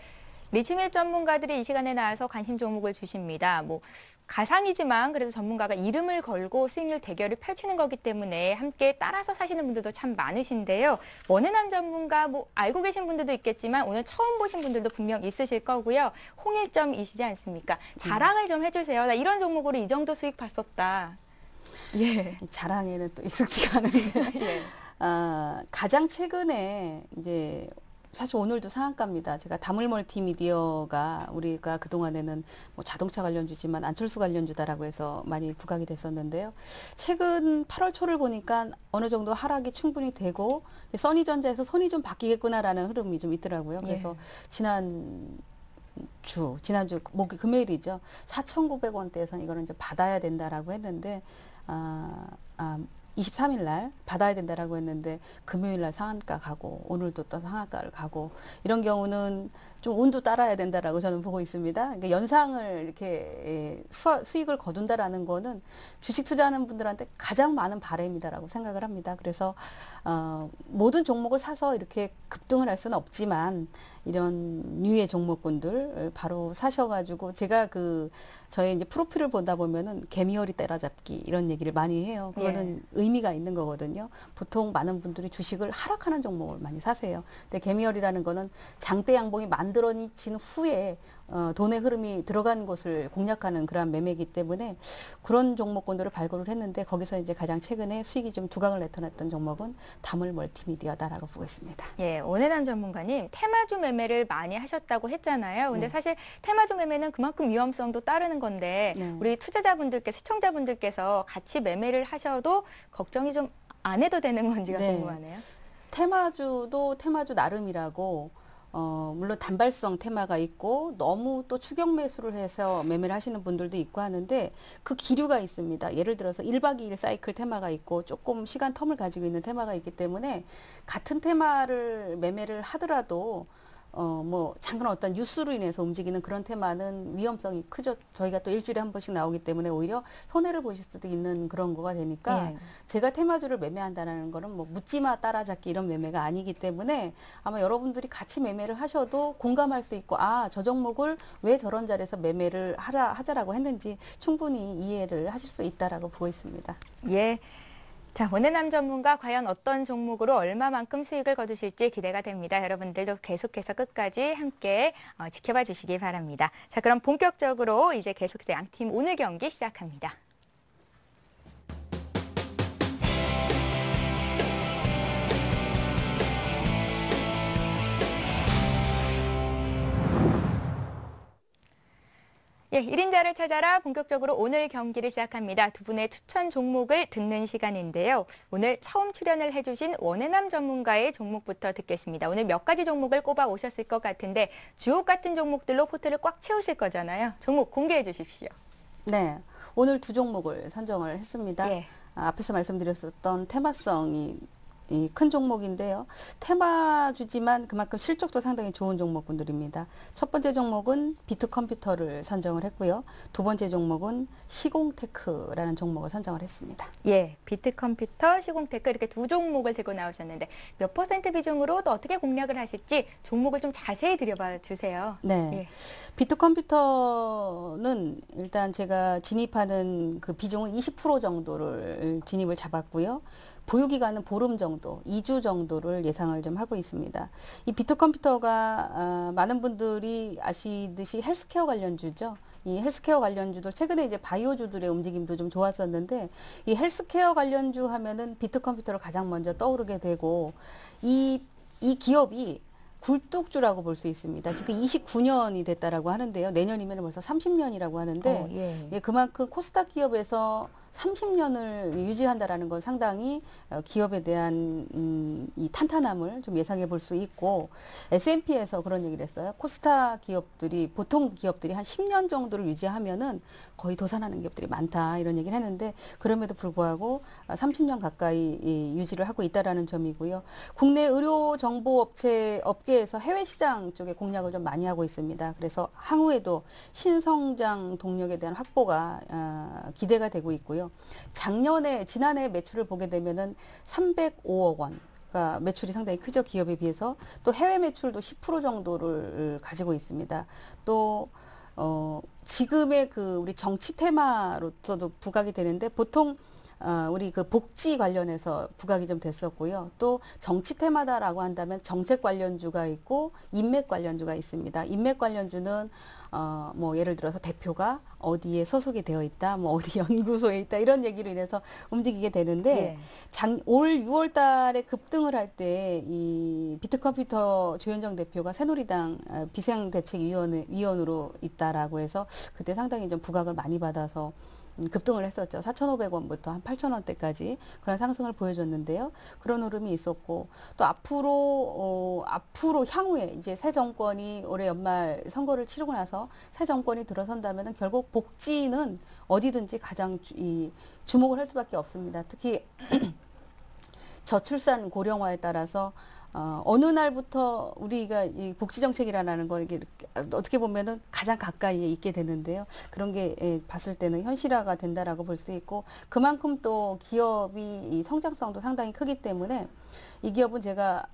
리치밀 전문가들이 이 시간에 나와서 관심 종목을 주십니다. 뭐 가상이지만 그래도 전문가가 이름을 걸고 수익률 대결을 펼치는 거기 때문에 함께 따라서 사시는 분들도 참 많으신데요. 원해남 전문가 뭐 알고 계신 분들도 있겠지만 오늘 처음 보신 분들도 분명 있으실 거고요. 홍일점이시지 않습니까? 자랑을 좀 해주세요. 나 이런 종목으로 이 정도 수익 봤었다. 예. 자랑에는 또 익숙지가 않은데 예. 가장 최근에 이제 사실 오늘도 상한가입니다. 제가 다물멀티미디어가 우리가 그동안에는 뭐 자동차 관련주지만 안철수 관련주다라고 해서 많이 부각이 됐었는데요. 최근 8월 초를 보니까 어느 정도 하락이 충분히 되고 써니전자에서 손이 좀 바뀌겠구나라는 흐름이 좀 있더라고요. 그래서 지난주 금요일이죠. 4,900원대에서 이거는 이제 받아야 된다라고 했는데 23일 날 받아야 된다라고 했는데 금요일 날 상한가 가고 오늘도 또 상한가를 가고 이런 경우는 좀 운도 따라야 된다라고 저는 보고 있습니다. 그러니까 연상을 이렇게 수익을 거둔다라는 거는 주식 투자하는 분들한테 가장 많은 바람이다라고 생각을 합니다. 그래서 모든 종목을 사서 이렇게 급등을 할 수는 없지만 이런 류의 종목군들 바로 사셔가지고 제가 저의 이제 프로필을 보다 보면은 개미허리 때려잡기 이런 얘기를 많이 해요. 그거는 의미가 있는 거거든요. 보통 많은 분들이 주식을 하락하는 종목을 많이 사세요. 근데 개미허리라는 거는 장대 양봉이 만들어진 후에 돈의 흐름이 들어간 곳을 공략하는 그러한 매매이기 때문에 그런 종목군들을 발굴을 했는데 거기서 이제 가장 최근에 수익이 좀 두각을 나타났던 종목은 다물멀티미디어다라고 보고 있습니다. 예, 원해남 전문가님 테마주 매매를 많이 하셨다고 했잖아요. 근데 사실 테마주 매매는 그만큼 위험성도 따르는 건데 우리 투자자분들께서 시청자분들께서 같이 매매를 하셔도 걱정이 좀 안 해도 되는 건지가 궁금하네요. 테마주도 테마주 나름이라고 물론 단발성 테마가 있고 너무 또 추격 매수를 해서 매매를 하시는 분들도 있고 하는데 그 기류가 있습니다. 예를 들어서 1박 2일 사이클 테마가 있고 조금 시간 텀을 가지고 있는 테마가 있기 때문에 같은 테마를 매매를 하더라도 뭐 잠깐 어떤 뉴스로 인해서 움직이는 그런 테마는 위험성이 크죠. 저희가 또 일주일에 한 번씩 나오기 때문에 오히려 손해를 보실 수도 있는 그런 거가 되니까 제가 테마주를 매매한다는 거는 뭐 묻지마 따라잡기 이런 매매가 아니기 때문에 아마 여러분들이 같이 매매를 하셔도 공감할 수 있고 아, 저 종목을 왜 저런 자리에서 매매를 하자라고 했는지 충분히 이해를 하실 수 있다라고 보고 있습니다. 예. 자, 원해남 전문가 과연 어떤 종목으로 얼마만큼 수익을 거두실지 기대가 됩니다. 여러분들도 계속해서 끝까지 함께 지켜봐 주시기 바랍니다. 자, 그럼 본격적으로 이제 계속해서 양팀 오늘 경기 시작합니다. 예, 1인자를 찾아라 본격적으로 오늘 경기를 시작합니다. 두 분의 추천 종목을 듣는 시간인데요. 오늘 처음 출연을 해주신 원해남 전문가의 종목부터 듣겠습니다. 오늘 몇 가지 종목을 꼽아 오셨을 것 같은데 주옥 같은 종목들로 포트를 꽉 채우실 거잖아요. 종목 공개해 주십시오. 네, 오늘 두 종목을 선정을 했습니다. 예. 앞에서 말씀드렸었던 테마성이 큰 종목인데요. 테마주지만 그만큼 실적도 상당히 좋은 종목군들입니다. 첫 번째 종목은 비트컴퓨터를 선정을 했고요. 두 번째 종목은 시공테크라는 종목을 선정을 했습니다. 예, 비트컴퓨터, 시공테크 이렇게 두 종목을 들고 나오셨는데 몇 퍼센트 비중으로 또 어떻게 공략을 하실지 종목을 좀 자세히 들여봐 주세요. 네, 예. 비트컴퓨터는 일단 제가 진입하는 그 비중은 20% 정도를 진입을 잡았고요. 보유기간은 보름 정도, 2주 정도를 예상을 좀 하고 있습니다. 이 비트컴퓨터가 많은 분들이 아시듯이 헬스케어 관련주죠. 이 헬스케어 관련주들 최근에 이제 바이오주들의 움직임도 좀 좋았었는데 이 헬스케어 관련주 하면은 비트컴퓨터를 가장 먼저 떠오르게 되고 이 기업이 굴뚝주라고 볼 수 있습니다. 지금 29년이 됐다라고 하는데요. 내년이면 벌써 30년이라고 하는데 예, 그만큼 코스닥 기업에서 30년을 유지한다라는 건 상당히 기업에 대한 이 탄탄함을 좀 예상해 볼 수 있고 S&P에서 그런 얘기를 했어요. 코스닥 기업들이 보통 기업들이 한 10년 정도를 유지하면은 거의 도산하는 기업들이 많다 이런 얘기를 했는데 그럼에도 불구하고 30년 가까이 유지를 하고 있다라는 점이고요. 국내 의료 정보 업계에서 해외 시장 쪽에 공략을 좀 많이 하고 있습니다. 그래서 향후에도 신성장 동력에 대한 확보가 기대가 되고 있고요. 지난해 매출을 보게 되면은 305억 원. 그러니까 매출이 상당히 크죠. 기업에 비해서. 또 해외 매출도 10% 정도를 가지고 있습니다. 또 지금의 그 우리 정치 테마로서도 부각이 되는데 보통 우리 그 복지 관련해서 부각이 좀 됐었고요. 또 정치 테마다라고 한다면 정책 관련주가 있고 인맥 관련주가 있습니다. 인맥 관련주는 뭐 예를 들어서 대표가 어디에 소속이 되어 있다, 뭐 어디 연구소에 있다 이런 얘기로 인해서 움직이게 되는데 올 6월 달에 급등을 할 때 이 비트컴퓨터 조현정 대표가 새누리당 비상대책위원으로 있다라고 해서 그때 상당히 좀 부각을 많이 받아서 급등을 했었죠. 4,500원부터 한 8,000원대까지 그런 상승을 보여줬는데요. 그런 흐름이 있었고 또 앞으로 향후에 이제 새 정권이 올해 연말 선거를 치르고 나서 새 정권이 들어선다면은 결국 복지는 어디든지 가장 주목을 할 수밖에 없습니다. 특히 저출산 고령화에 따라서 어느 날부터 우리가 이 복지 정책이라는 걸 이렇게 어떻게 보면은 가장 가까이에 있게 되는데요. 그런 게 봤을 때는 현실화가 된다라고 볼 수 있고 그만큼 또 기업이 이 성장성도 상당히 크기 때문에 이 기업은 제가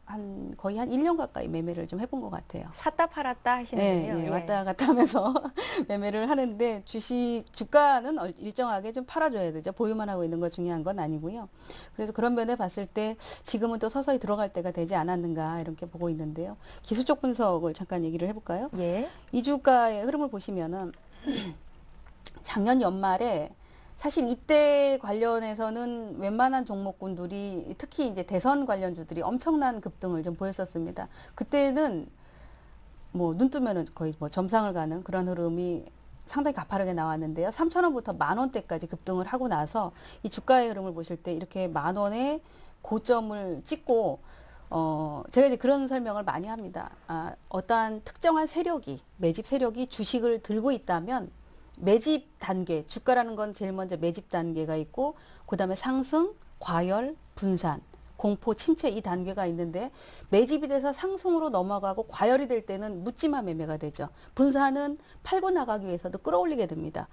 거의 한 1년 가까이 매매를 좀 해본 것 같아요. 샀다 팔았다 하시는데요. 네, 왔다 갔다 하면서 매매를 하는데 주가는 일정하게 좀 팔아줘야 되죠. 보유만 하고 있는 거 중요한 건 아니고요. 그래서 그런 면에 봤을 때 지금은 또 서서히 들어갈 때가 되지 않았는가 이렇게 보고 있는데요. 기술적 분석을 잠깐 얘기를 해볼까요? 예. 이 주가의 흐름을 보시면은 작년 연말에 사실 이때 관련해서는 웬만한 종목군들이 특히 이제 대선 관련주들이 엄청난 급등을 좀 보였었습니다. 그때는 뭐 눈 뜨면은 거의 뭐 점상을 가는 그런 흐름이 상당히 가파르게 나왔는데요. 3,000원부터 10,000원대까지 급등을 하고 나서 이 주가의 흐름을 보실 때 이렇게 10,000원의 고점을 찍고 제가 이제 그런 설명을 많이 합니다. 어떠한 특정한 매집 세력이 주식을 들고 있다면 매집 단계, 주가라는 건 제일 먼저 매집 단계가 있고, 그 다음에 상승, 과열, 분산, 공포, 침체 이 단계가 있는데, 매집이 돼서 상승으로 넘어가고 과열이 될 때는 묻지마 매매가 되죠. 분산은 팔고 나가기 위해서도 끌어올리게 됩니다.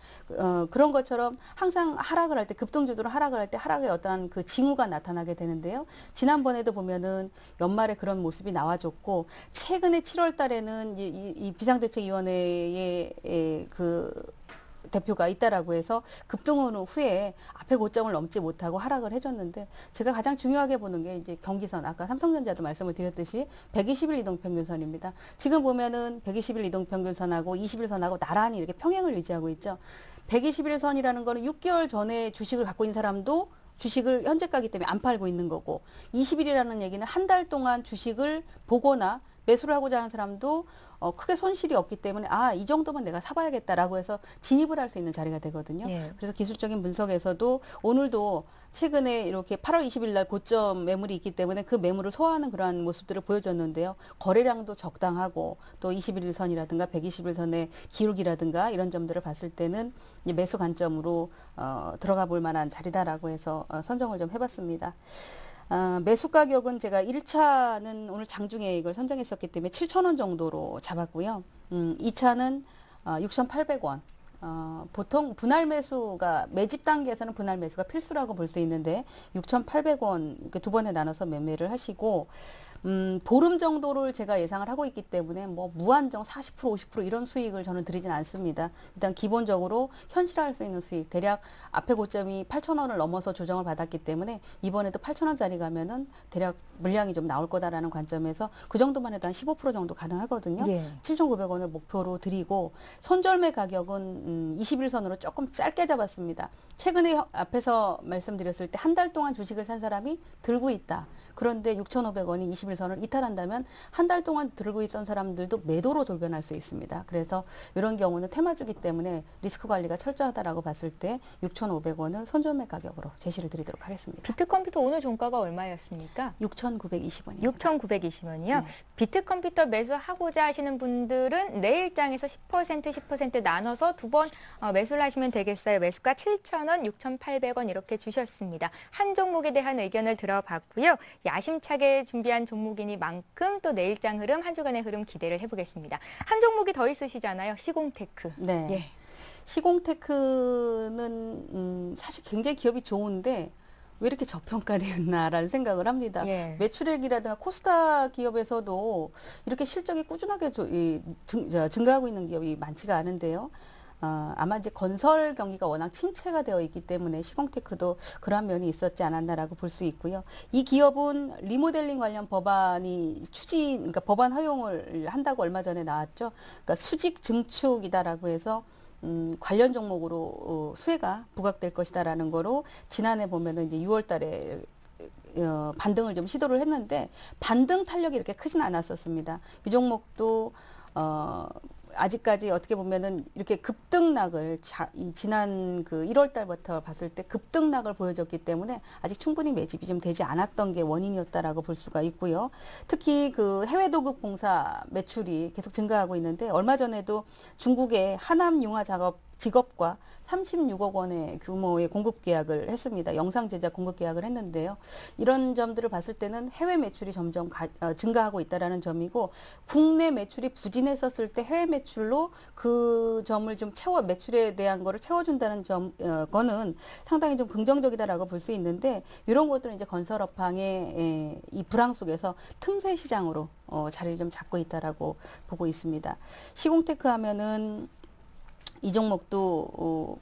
그런 것처럼 항상 하락을 할 때, 급등주들은 하락을 할 때 하락의 어떠한 그 징후가 나타나게 되는데요. 지난번에도 보면은 연말에 그런 모습이 나와줬고, 최근에 7월 달에는 이 비상대책위원회의 대표가 있다라고 해서 급등은 후에 앞에 고점을 넘지 못하고 하락을 해줬는데, 제가 가장 중요하게 보는 게 이제 경기선, 아까 삼성전자도 말씀을 드렸듯이 120일 이동평균선입니다. 지금 보면은 120일 이동평균선하고 21선하고 나란히 이렇게 평행을 유지하고 있죠. 121일 선이라는 거는 6개월 전에 주식을 갖고 있는 사람도 주식을 현재 가기 때문에 안 팔고 있는 거고, 20일이라는 얘기는 한 달 동안 주식을 보거나 매수를 하고자 하는 사람도 크게 손실이 없기 때문에 이 정도면 내가 사봐야겠다라고 해서 진입을 할 수 있는 자리가 되거든요. 예. 그래서 기술적인 분석에서도 오늘도 최근에 이렇게 8월 20일 날 고점 매물이 있기 때문에 그 매물을 소화하는 그러한 모습들을 보여줬는데요. 거래량도 적당하고 또 21일 선이라든가 120일 선의 기울기라든가 이런 점들을 봤을 때는 이제 매수 관점으로 들어가 볼 만한 자리다라고 해서 선정을 좀 해봤습니다. 매수 가격은 제가 1차는 오늘 장중에 이걸 선정했었기 때문에 7,000원 정도로 잡았고요. 2차는 6,800원. 보통 분할 매수가, 매집 단계에서는 분할 매수가 필수라고 볼 수 있는데 6,800원 두 번에 나눠서 매매를 하시고, 보름 정도를 제가 예상을 하고 있기 때문에 뭐 무한정 40% 50% 이런 수익을 저는 드리진 않습니다. 일단 기본적으로 현실화할 수 있는 수익, 대략 앞에 고점이 8,000원을 넘어서 조정을 받았기 때문에 이번에도 8,000원짜리 가면은 대략 물량이 좀 나올 거다라는 관점에서 그 정도만 해도 한 15% 정도 가능하거든요. 예. 7,900원을 목표로 드리고, 손절매 가격은 21선으로 조금 짧게 잡았습니다. 최근에 앞에서 말씀드렸을 때 한 달 동안 주식을 산 사람이 들고 있다. 그런데 6,500원이 21선을 이탈한다면 한 달 동안 들고 있던 사람들도 매도로 돌변할 수 있습니다. 그래서 이런 경우는 테마주기 때문에 리스크 관리가 철저하다라고 봤을 때 6,500원을 손절매 가격으로 제시를 드리도록 하겠습니다. 비트컴퓨터 오늘 종가가 얼마였습니까? 6,920원입니다. 6,920원이요? 네. 비트컴퓨터 매수하고자 하시는 분들은 내일장에서 10% 나눠서 두 번 매수를 하시면 되겠어요. 매수가 7,000원, 6,800원 이렇게 주셨습니다. 한 종목에 대한 의견을 들어봤고요. 야심차게 준비한 종목이니만큼 또 내일장 흐름, 한 주간의 흐름 기대를 해보겠습니다. 한 종목이 더 있으시잖아요. 시공테크. 네. 예. 시공테크는 사실 굉장히 기업이 좋은데 왜 이렇게 저평가되었나라는 생각을 합니다. 예. 매출액이라든가 코스닥 기업에서도 이렇게 실적이 꾸준하게 증가하고 있는 기업이 많지가 않은데요. 아마 이제 건설 경기가 워낙 침체가 되어 있기 때문에 시공테크도 그러한 면이 있었지 않았나라고 볼 수 있고요. 이 기업은 리모델링 관련 법안이 그러니까 법안 허용을 한다고 얼마 전에 나왔죠. 그러니까 수직 증축이다라고 해서 관련 종목으로 수혜가 부각될 것이다라는 거로 지난해 보면은 이제 6월 달에 반등을 좀 시도를 했는데 반등 탄력이 이렇게 크진 않았었습니다. 이 종목도 아직까지 어떻게 보면은 이렇게 급등락을 지난 그 1월 달부터 봤을 때 급등락을 보여줬기 때문에 아직 충분히 매집이 좀 되지 않았던 게 원인이었다라고 볼 수가 있고요. 특히 그 해외 도급 공사 매출이 계속 증가하고 있는데 얼마 전에도 중국의 하남 융화 직업과 36억 원의 규모의 공급 계약을 했습니다. 영상 제작 공급 계약을 했는데요. 이런 점들을 봤을 때는 해외 매출이 점점 증가하고 있다라는 점이고, 국내 매출이 부진했었을 때 해외 매출로 그 점을 좀 매출에 대한 거를 채워준다는 거는 상당히 좀 긍정적이다라고 볼 수 있는데, 이런 것들은 이제 건설업황의 이 불황 속에서 틈새 시장으로 자리를 좀 잡고 있다라고 보고 있습니다. 시공테크 하면은 이 종목도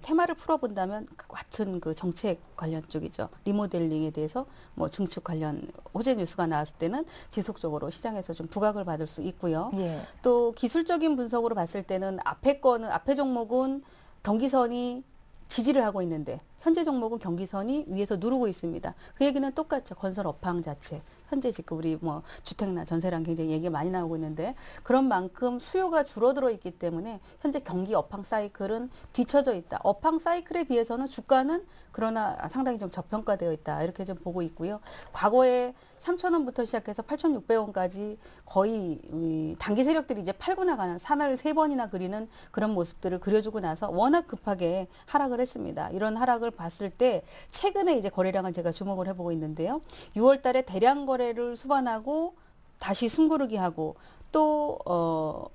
테마를 풀어본다면 같은 그 정책 관련 쪽이죠. 리모델링에 대해서 뭐 증축 관련 호재 뉴스가 나왔을 때는 지속적으로 시장에서 좀 부각을 받을 수 있고요. 예. 또 기술적인 분석으로 봤을 때는 앞에 종목은 경기선이 지지를 하고 있는데 현재 종목은 경기선이 위에서 누르고 있습니다. 그 얘기는 똑같죠. 건설 업황 자체. 현재 지금 우리 뭐 주택나 전세랑 굉장히 얘기가 많이 나오고 있는데 그런 만큼 수요가 줄어들어 있기 때문에 현재 경기 업황 사이클은 뒤처져 있다. 업황 사이클에 비해서는 주가는 그러나 상당히 좀 저평가되어 있다. 이렇게 좀 보고 있고요. 과거에 3,000원부터 시작해서 8,600원까지 거의 단기 세력들이 이제 팔고 나가는 산을 3번이나 그리는 그런 모습들을 그려주고 나서 워낙 급하게 하락을 했습니다. 이런 하락을 봤을 때 최근에 이제 거래량을 제가 주목을 해보고 있는데요. 6월 달에 대량 거래를 수반하고 다시 숨고르기 하고 또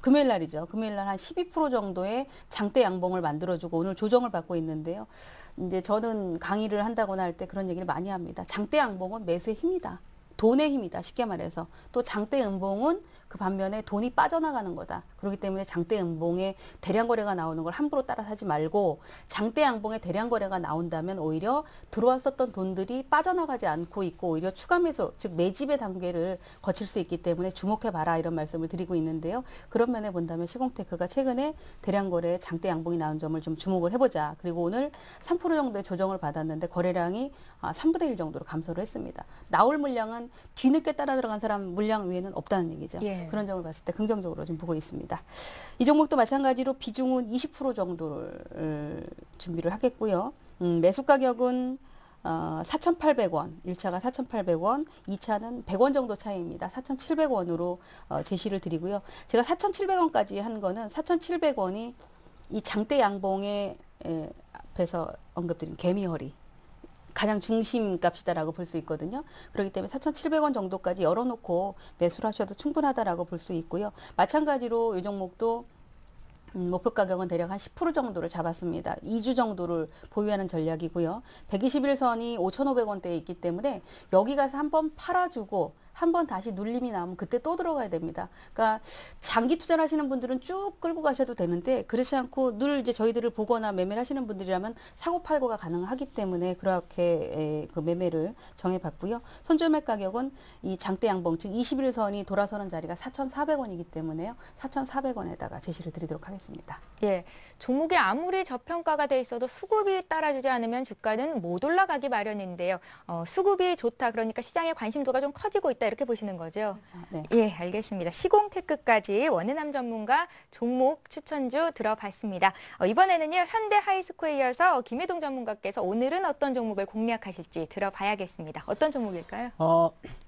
금요일 날이죠. 금요일 날 한 12% 정도의 장대 양봉을 만들어주고 오늘 조정을 받고 있는데요. 이제 저는 강의를 한다거나 할 때 그런 얘기를 많이 합니다. 장대 양봉은 매수의 힘이다. 돈의 힘이다. 쉽게 말해서. 또 장대 음봉은 그 반면에 돈이 빠져나가는 거다. 그렇기 때문에 장대 음봉에 대량 거래가 나오는 걸 함부로 따라 사지 말고 장대 양봉에 대량 거래가 나온다면 오히려 들어왔었던 돈들이 빠져나가지 않고 있고 오히려 추가 매수, 즉 매집의 단계를 거칠 수 있기 때문에 주목해봐라 이런 말씀을 드리고 있는데요. 그런 면에 본다면 시공테크가 최근에 대량 거래에 장대 양봉이 나온 점을 좀 주목을 해보자. 그리고 오늘 3% 정도의 조정을 받았는데 거래량이 3분의 1 정도로 감소를 했습니다. 나올 물량은 뒤늦게 따라 들어간 사람 물량 외에는 없다는 얘기죠. 예. 그런 점을 봤을 때 긍정적으로 좀 보고 있습니다. 이 종목도 마찬가지로 비중은 20% 정도를 준비를 하겠고요. 매수 가격은 4,800원, 1차가 4,800원, 2차는 100원 정도 차이입니다. 4,700원으로 제시를 드리고요. 제가 4,700원까지 한 거는 4,700원이 이 장대 양봉의 앞에서 언급드린 개미허리 가장 중심 값이다라고 볼 수 있거든요. 그렇기 때문에 4,700원 정도까지 열어놓고 매수를 하셔도 충분하다라고 볼 수 있고요. 마찬가지로 이 종목도 목표 가격은 대략 한 10% 정도를 잡았습니다. 2주 정도를 보유하는 전략이고요. 121선이 5,500원대에 있기 때문에 여기 가서 한번 팔아주고 한번 다시 눌림이 나오면 그때 또 들어가야 됩니다. 그러니까 장기 투자를 하시는 분들은 쭉 끌고 가셔도 되는데 그렇지 않고 늘 이제 저희들을 보거나 매매를 하시는 분들이라면 사고 팔고가 가능하기 때문에 그렇게 그 매매를 정해봤고요. 손절매 가격은 이 장대 양봉 즉 21선이 돌아서는 자리가 4,400원이기 때문에요. 4,400원에다가 제시를 드리도록 하겠습니다. 예, 종목이 아무리 저평가가 돼 있어도 수급이 따라주지 않으면 주가는 못 올라가기 마련인데요. 수급이 좋다 그러니까 시장의 관심도가 좀 커지고 있다 이렇게 보시는 거죠? 그렇죠. 네. 예, 알겠습니다. 시공테크까지 원은남 전문가 종목 추천주 들어봤습니다. 이번에는요 현대 하이스코어에 이어서 김혜동 전문가께서 오늘은 어떤 종목을 공략하실지 들어봐야겠습니다. 어떤 종목일까요?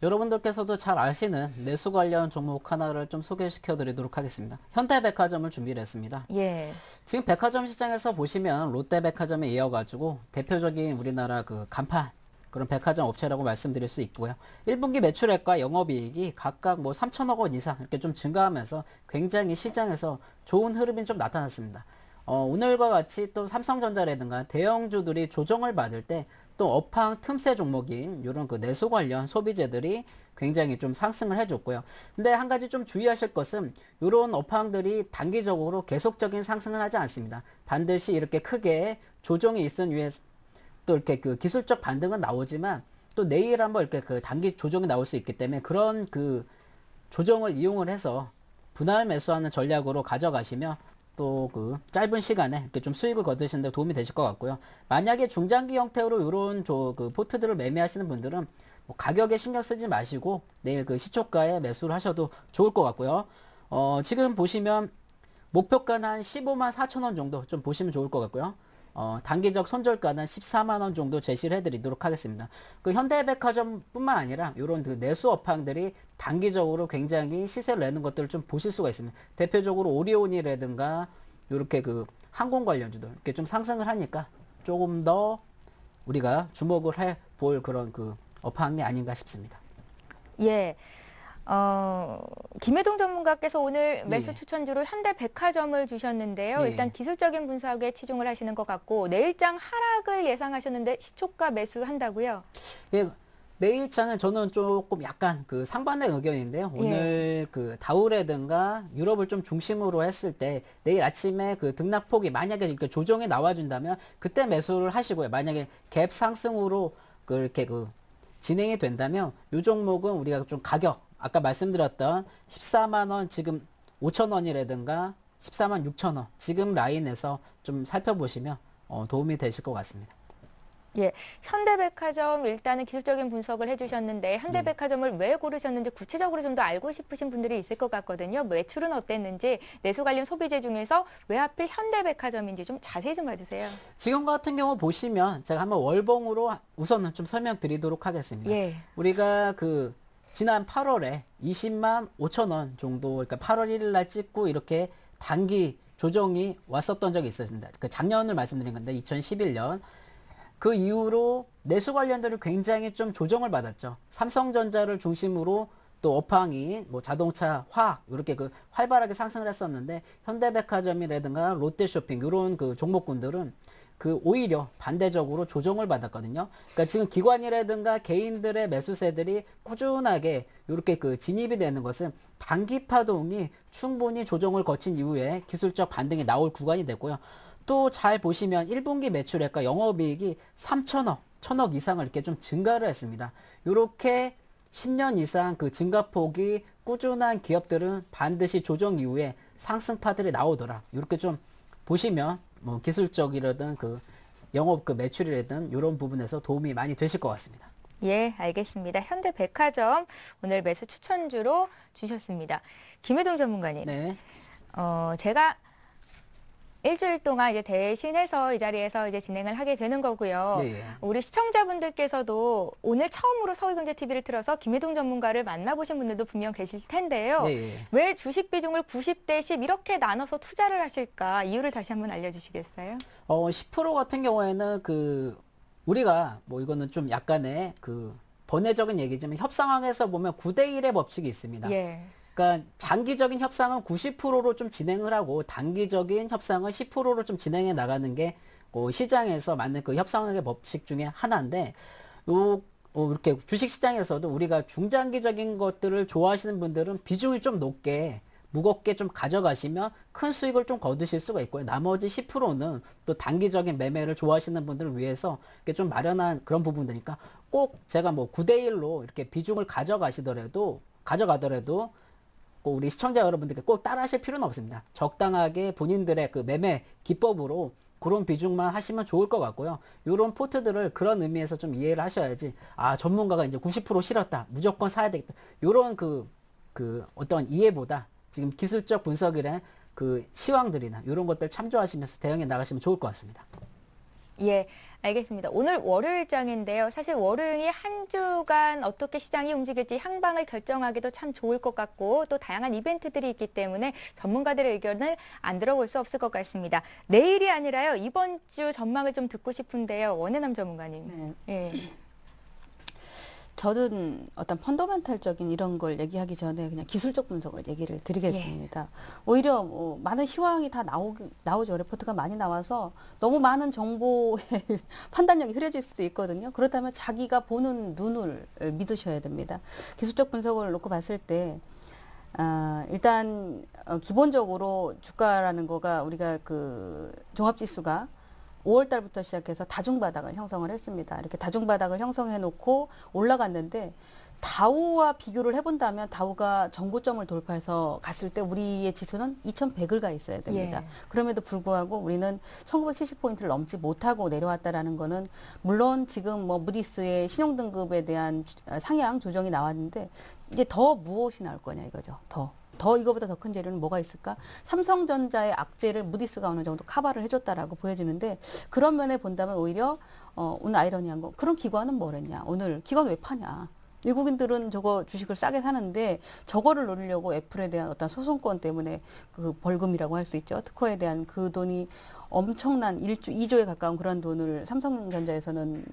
여러분들께서도 잘 아시는 내수 관련 종목 하나를 좀 소개시켜 드리도록 하겠습니다. 현대백화점을 준비를 했습니다. 예. 지금 백화점 시장에서 보시면 롯데백화점에 이어가지고 대표적인 우리나라 그 간판 그런 백화점 업체라고 말씀드릴 수 있고요. 1분기 매출액과 영업이익이 각각 뭐 3천억 원 이상 이렇게 좀 증가하면서 굉장히 시장에서 좋은 흐름이 좀 나타났습니다. 오늘과 같이 또 삼성전자라든가 대형주들이 조정을 받을 때 또 업황 틈새 종목인 이런 그 내수 관련 소비재들이 굉장히 좀 상승을 해줬고요. 근데 한 가지 좀 주의하실 것은 이런 업황들이 단기적으로 계속적인 상승은 하지 않습니다. 반드시 이렇게 크게 조정이 있은 위에 또 이렇게 그 기술적 반등은 나오지만 또 내일 한번 이렇게 그 단기 조정이 나올 수 있기 때문에 그런 그 조정을 이용을 해서 분할 매수하는 전략으로 가져가시면 또 그 짧은 시간에 이렇게 좀 수익을 거두시는 데 도움이 되실 것 같고요. 만약에 중장기 형태로 이런 그 포트들을 매매하시는 분들은 뭐 가격에 신경 쓰지 마시고 내일 그 시초가에 매수를 하셔도 좋을 것 같고요. 지금 보시면 목표가는 한 15만 4천 원 정도 좀 보시면 좋을 것 같고요. 단기적 손절가는 14만 원 정도 제시를 해드리도록 하겠습니다. 그 현대백화점뿐만 아니라 이런 그 내수 업황들이 단기적으로 굉장히 시세를 내는 것들을 좀 보실 수가 있습니다. 대표적으로 오리온이라든가 이렇게 그 항공 관련주들 이렇게 좀 상승을 하니까 조금 더 우리가 주목을 해볼 그런 그 업황이 아닌가 싶습니다. 예. 김혜동 전문가께서 오늘 매수 추천주로 현대백화점을 주셨는데요. 예. 일단 기술적인 분석에 치중을 하시는 것 같고 내일장 하락을 예상하셨는데 시초가 매수한다고요? 예, 내일장은 저는 조금 약간 그 상반된 의견인데요. 오늘 그 다우라든가 유럽을 좀 중심으로 했을 때 내일 아침에 그 등락폭이 만약에 이렇게 조정이 나와준다면 그때 매수를 하시고요. 만약에 갭 상승으로 그렇게 그 진행이 된다면 이 종목은 우리가 좀 가격 아까 말씀드렸던 14만 원 지금 5천 원이라든가 14만 6천 원 지금 라인에서 좀 살펴보시면 도움이 되실 것 같습니다. 예, 현대백화점 일단은 기술적인 분석을 해주셨는데 현대백화점을 왜 고르셨는지 구체적으로 좀 더 알고 싶으신 분들이 있을 것 같거든요. 매출은 어땠는지, 내수 관련 소비재 중에서 왜 하필 현대백화점인지 좀 자세히 좀 봐주세요. 지금 같은 경우 보시면 제가 한번 월봉으로 우선은 좀 설명드리도록 하겠습니다. 예. 우리가 지난 8월에 20만 5천 원 정도, 그러니까 8월 1일 날 찍고 이렇게 단기 조정이 왔었던 적이 있었습니다. 그 작년을 말씀드린 건데 2011년. 그 이후로 내수 관련들을 굉장히 좀 조정을 받았죠. 삼성전자를 중심으로 또 업황이 뭐 자동차, 화학 이렇게 활발하게 상승을 했었는데 현대백화점이라든가 롯데쇼핑 이런 종목군들은 오히려 반대적으로 조정을 받았거든요. 그러니까 지금 기관이라든가 개인들의 매수세들이 꾸준하게 이렇게 진입이 되는 것은 단기 파동이 충분히 조정을 거친 이후에 기술적 반등이 나올 구간이 됐고요. 또 잘 보시면 1분기 매출액과 영업이익이 3천억, 1천억 이상을 이렇게 좀 증가를 했습니다. 이렇게 10년 이상 증가폭이 꾸준한 기업들은 반드시 조정 이후에 상승파들이 나오더라. 이렇게 좀 보시면 뭐 기술적이라든 영업 매출이라든 이런 부분에서 도움이 많이 되실 것 같습니다. 예, 알겠습니다. 현대백화점 오늘 매수 추천주로 주셨습니다. 김혜동 전문가님. 네. 제가 일주일 동안 이제 대신해서 이 자리에서 이제 진행을 하게 되는 거고요. 예, 예. 우리 시청자분들께서도 오늘 처음으로 서울경제TV를 틀어서 김혜동 전문가를 만나보신 분들도 분명 계실 텐데요. 예, 예. 왜 주식 비중을 90대 10 이렇게 나눠서 투자를 하실까? 이유를 다시 한번 알려주시겠어요? 10% 같은 경우에는 우리가 뭐 이거는 좀 약간의 번외적인 얘기지만 협상항에서 보면 9대1의 법칙이 있습니다. 예. 그러니까 장기적인 협상은 90%로 좀 진행을 하고 단기적인 협상은 10%로 좀 진행해 나가는 게 시장에서 맞는 협상의 법칙 중에 하나인데 이렇게 주식시장에서도 우리가 중장기적인 것들을 좋아하시는 분들은 비중이 좀 높게 무겁게 좀 가져가시면 큰 수익을 좀 거두실 수가 있고요. 나머지 10%는 또 단기적인 매매를 좋아하시는 분들을 위해서 이렇게 좀 마련한 그런 부분들이니까 꼭 제가 뭐 9대1로 이렇게 비중을 가져가더라도 우리 시청자 여러분들께 꼭 따라 하실 필요는 없습니다. 적당하게 본인들의 매매 기법으로 그런 비중만 하시면 좋을 것 같고요. 이런 포트들을 그런 의미에서 좀 이해를 하셔야지, 전문가가 이제 90% 실었다, 무조건 사야 되겠다, 이런 어떤 이해보다 지금 기술적 분석이나 시황들이나 이런 것들 참조하시면서 대응해 나가시면 좋을 것 같습니다. 예, 알겠습니다. 오늘 월요일장인데요. 사실 월요일이 한 주간 어떻게 시장이 움직일지 향방을 결정하기도 참 좋을 것 같고 또 다양한 이벤트들이 있기 때문에 전문가들의 의견을 안 들어볼 수 없을 것 같습니다. 내일이 아니라요. 이번 주 전망을 좀 듣고 싶은데요. 원혜남 전문가님. 네. 예. 저는 어떤 펀더멘탈적인 이런 걸 얘기하기 전에 그냥 기술적 분석을 얘기를 드리겠습니다. 오히려 많은 시황이 다 나오죠. 레포트가 많이 나와서 너무 많은 정보의 판단력이 흐려질 수도 있거든요. 그렇다면 자기가 보는 눈을 믿으셔야 됩니다. 기술적 분석을 놓고 봤을 때 일단 기본적으로 주가라는 거가 우리가 종합지수가 5월 달부터 시작해서 다중바닥을 형성을 했습니다. 이렇게 다중바닥을 형성해 놓고 올라갔는데 다우와 비교를 해본다면 다우가 전고점을 돌파해서 갔을 때 우리의 지수는 2100을 가 있어야 됩니다. 예. 그럼에도 불구하고 우리는 1970포인트를 넘지 못하고 내려왔다라는 거는 물론 지금 무디스의 신용등급에 대한 상향 조정이 나왔는데 이제 더 무엇이 나올 거냐 이거죠. 더 이거보다 더 큰 재료는 뭐가 있을까? 삼성전자의 악재를 무디스가 어느 정도 커버를 해줬다라고 보여지는데 그런 면에 본다면 오히려 오늘 아이러니한 거 그런 기관은 뭘 했냐? 오늘 기관 왜 파냐? 외국인들은 저거 주식을 싸게 사는데 저거를 노리려고 애플에 대한 어떤 소송권 때문에 벌금이라고 할 수 있죠. 특허에 대한 그 돈이 엄청난 2조에 가까운 그런 돈을 삼성전자에서는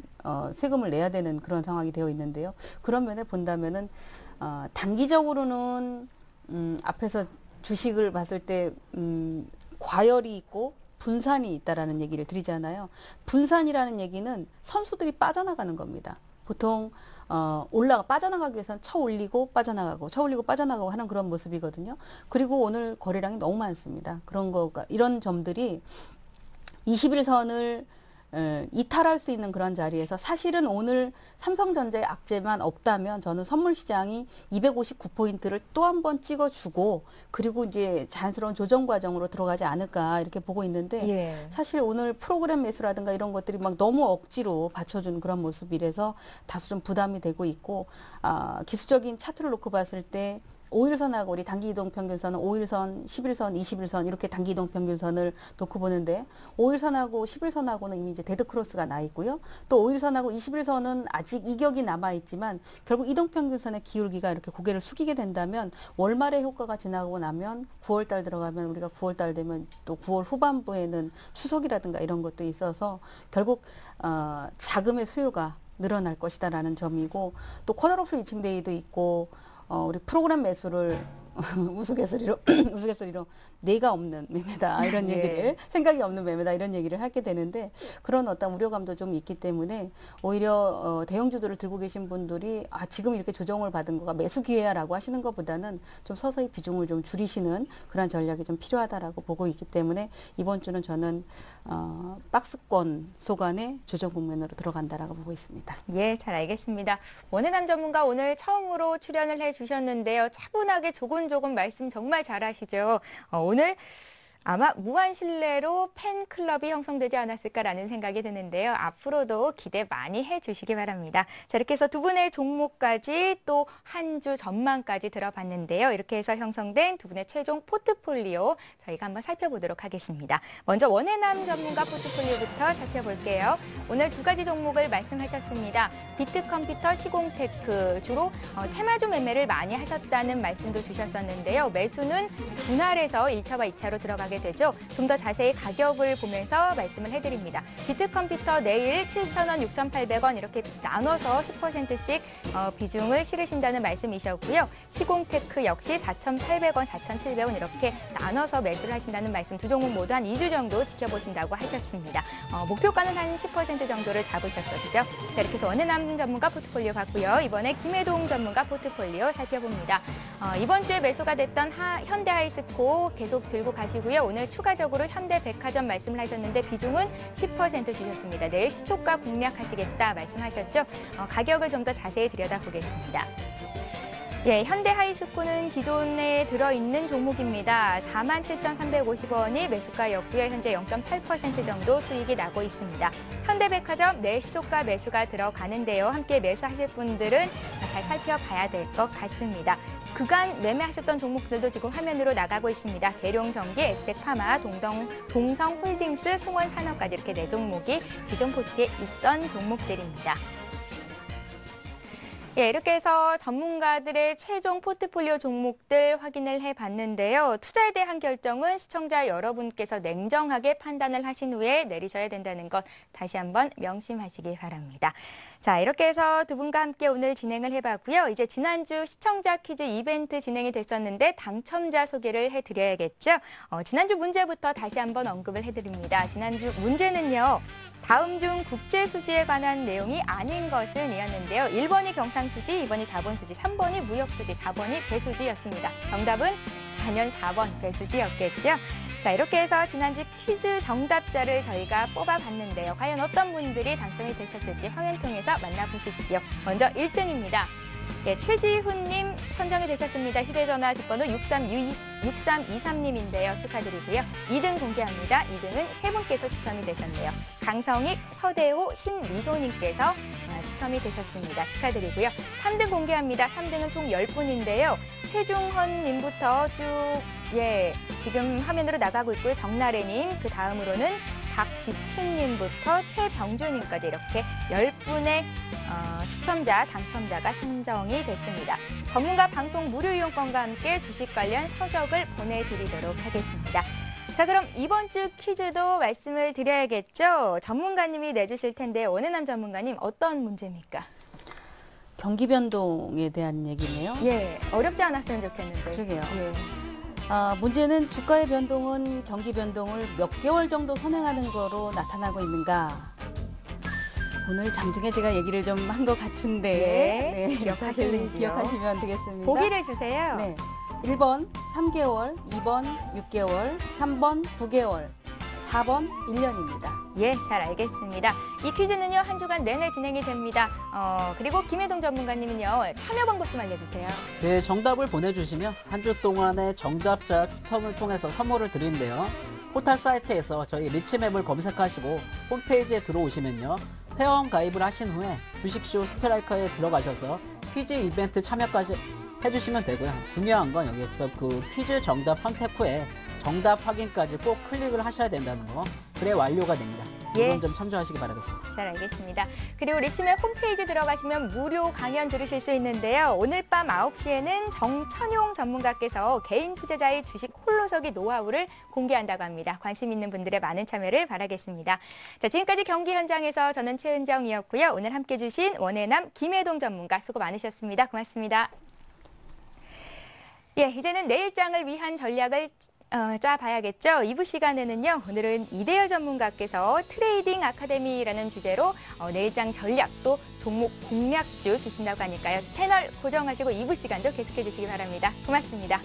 세금을 내야 되는 그런 상황이 되어 있는데요. 그런 면에 본다면은 단기적으로는 앞에서 주식을 봤을 때 과열이 있고 분산이 있다라는 얘기를 드리잖아요. 분산이라는 얘기는 선수들이 빠져나가는 겁니다. 보통 빠져나가기 위해서는 쳐 올리고 빠져나가고 쳐 올리고 빠져나가고 하는 그런 모습이거든요. 그리고 오늘 거래량이 너무 많습니다. 이런 점들이 21선을 이탈할 수 있는 그런 자리에서 사실은 오늘 삼성전자의 악재만 없다면 저는 선물 시장이 259포인트를 또 한 번 찍어주고 그리고 이제 자연스러운 조정 과정으로 들어가지 않을까 이렇게 보고 있는데 사실 오늘 프로그램 매수라든가 이런 것들이 막 너무 억지로 받쳐준 그런 모습이라서 다소 좀 부담이 되고 있고 기술적인 차트를 놓고 봤을 때 5일선하고 우리 단기 이동 평균선은 5일선, 10일선, 21선 이렇게 단기 이동 평균선을 놓고 보는데 5일선하고 10일선하고는 이미 이제 데드 크로스가 나 있고요. 또 5일선하고 21선은 아직 이격이 남아 있지만 결국 이동 평균선의 기울기가 이렇게 고개를 숙이게 된다면 월말의 효과가 지나고 나면 9월 달 들어가면 우리가 9월 달 되면 또 9월 후반부에는 추석이라든가 이런 것도 있어서 결국 자금의 수요가 늘어날 것이다라는 점이고 또 코너로프 리칭데이도 있고 우리 프로그램 매수를 우스갯소리로 내가 없는 매매다 이런 얘기를 생각이 없는 매매다 이런 얘기를 하게 되는데 그런 어떤 우려감도 좀 있기 때문에 오히려 대형주들을 들고 계신 분들이 지금 이렇게 조정을 받은 거가 매수 기회야라고 하시는 것보다는 좀 서서히 비중을 좀 줄이시는 그런 전략이 좀 필요하다라고 보고 있기 때문에 이번 주는 저는 박스권 소관의 조정 국면으로 들어간다라고 보고 있습니다. 예, 잘 알겠습니다. 원해남 전문가 오늘 처음으로 출연을 해주셨는데요. 차분하게 조곤조곤 말씀 정말 잘하시죠. 오늘 아마 무한 신뢰로 팬클럽이 형성되지 않았을까라는 생각이 드는데요. 앞으로도 기대 많이 해주시기 바랍니다. 자, 이렇게 해서 두 분의 종목까지 또 한 주 전망까지 들어봤는데요. 이렇게 해서 형성된 두 분의 최종 포트폴리오 저희가 한번 살펴보도록 하겠습니다. 먼저 원해남 전문가 포트폴리오부터 살펴볼게요. 오늘 두 가지 종목을 말씀하셨습니다. 비트컴퓨터, 시공테크 주로 테마주 매매를 많이 하셨다는 말씀도 주셨었는데요. 매수는 분할해서 1차와 2차로 들어가게 되죠. 좀 더 자세히 가격을 보면서 말씀을 해드립니다. 비트컴퓨터 내일 7,000원, 6,800원 이렇게 나눠서 10%씩 비중을 실으신다는 말씀이셨고요. 시공테크 역시 4,800원, 4,700원 이렇게 나눠서 매수를 하신다는 말씀 두 종목 모두 한 2주 정도 지켜보신다고 하셨습니다. 목표가는 한 10% 정도를 잡으셨었죠. 자, 이렇게 해서 원해남 전문가 포트폴리오 봤고요. 이번에 김혜동 전문가 포트폴리오 살펴봅니다. 이번 주에 매수가 됐던 현대하이스코 계속 들고 가시고요. 오늘 추가적으로 현대백화점 말씀을 하셨는데 비중은 10% 주셨습니다. 내일 시초가 공략하시겠다 말씀하셨죠. 가격을 좀 더 자세히 들여다보겠습니다. 예, 현대하이스코는 기존에 들어있는 종목입니다. 47,350원이 매수가였고요. 현재 0.8% 정도 수익이 나고 있습니다. 현대백화점 내일 시초가 매수가 들어가는데요. 함께 매수하실 분들은 잘 살펴봐야 될 것 같습니다. 그간 매매하셨던 종목들도 지금 화면으로 나가고 있습니다. 대룡전기, 에스텍파마, 동성홀딩스, 송원산업까지 이렇게 네 종목이 기존 포트에 있던 종목들입니다. 예, 이렇게 해서 전문가들의 최종 포트폴리오 종목들 확인을 해봤는데요. 투자에 대한 결정은 시청자 여러분께서 냉정하게 판단을 하신 후에 내리셔야 된다는 것 다시 한번 명심하시기 바랍니다. 자, 이렇게 해서 두 분과 함께 오늘 진행을 해봤고요. 이제 지난주 시청자 퀴즈 이벤트 진행이 됐었는데 당첨자 소개를 해드려야겠죠. 지난주 문제부터 다시 한번 언급을 해드립니다. 지난주 문제는요. 다음 중 국제수지에 관한 내용이 아닌 것은 이었는데요. 1번이 경상수지, 2번이 자본수지, 3번이 무역수지, 4번이 배수지였습니다. 정답은 단연 4번 배수지였겠죠. 자, 이렇게 해서 지난주 퀴즈 정답자를 저희가 뽑아봤는데요. 과연 어떤 분들이 당첨이 되셨을지 화면 통해서 만나보십시오. 먼저 1등입니다. 예, 최지훈님 선정이 되셨습니다. 휴대전화 뒷번호 6323님인데요. 축하드리고요. 2등 공개합니다. 2등은 세 분께서 추첨이 되셨네요. 강성익, 서대호, 신미소님께서 추첨이 되셨습니다. 축하드리고요. 3등 공개합니다. 3등은 총 10분인데요. 최중헌님부터 쭉 지금 화면으로 나가고 있고요. 정나래님, 그 다음으로는 박지춘님부터 최병주님까지 이렇게 10분의 추첨자, 당첨자가 선정이 됐습니다. 전문가 방송 무료 이용권과 함께 주식 관련 서적을 보내드리도록 하겠습니다. 자, 그럼 이번 주 퀴즈도 말씀을 드려야겠죠. 전문가님이 내주실 텐데 원해남 전문가님 어떤 문제입니까? 경기 변동에 대한 얘기네요. 예, 어렵지 않았으면 좋겠는데. 그러게요. 예. 문제는 주가의 변동은 경기 변동을 몇 개월 정도 선행하는 거로 나타나고 있는가. 오늘 장중에 제가 얘기를 좀 한 것 같은데 기억하시는지요? 기억하시면 되겠습니다. 보기를 주세요. 네, 1번 3개월, 2번 6개월, 3번 9개월, 4번 1년입니다. 예, 잘 알겠습니다. 이 퀴즈는요, 한 주간 내내 진행이 됩니다. 그리고 김혜동 전문가님은요, 참여 방법 좀 알려주세요. 네, 정답을 보내주시면 한 주 동안의 정답자 추첨을 통해서 선물을 드리는데요. 포털 사이트에서 저희 리치맵을 검색하시고 홈페이지에 들어오시면요. 회원 가입을 하신 후에 주식쇼 스트라이커에 들어가셔서 퀴즈 이벤트 참여까지 해주시면 되고요. 중요한 건 여기서 그 퀴즈 정답 선택 후에 정답 확인까지 꼭 클릭을 하셔야 된다는 거. 그래 완료가 됩니다. 예. 이건 좀 참조하시기 바라겠습니다. 잘 알겠습니다. 그리고 리치맵 홈페이지 들어가시면 무료 강연 들으실 수 있는데요. 오늘 밤 9시에는 정천용 전문가께서 개인 투자자의 주식 홀로서기 노하우를 공개한다고 합니다. 관심 있는 분들의 많은 참여를 바라겠습니다. 자, 지금까지 경기 현장에서 저는 최은정이었고요. 오늘 함께 해주신 원해남 김혜동 전문가 수고 많으셨습니다. 고맙습니다. 예, 이제는 내일장을 위한 전략을 짜봐야겠죠. 2부 시간에는요. 오늘은 이대열 전문가께서 트레이딩 아카데미라는 주제로 내일장 전략 또 종목 공략주 주신다고 하니까요. 채널 고정하시고 2부 시간도 계속해 주시기 바랍니다. 고맙습니다.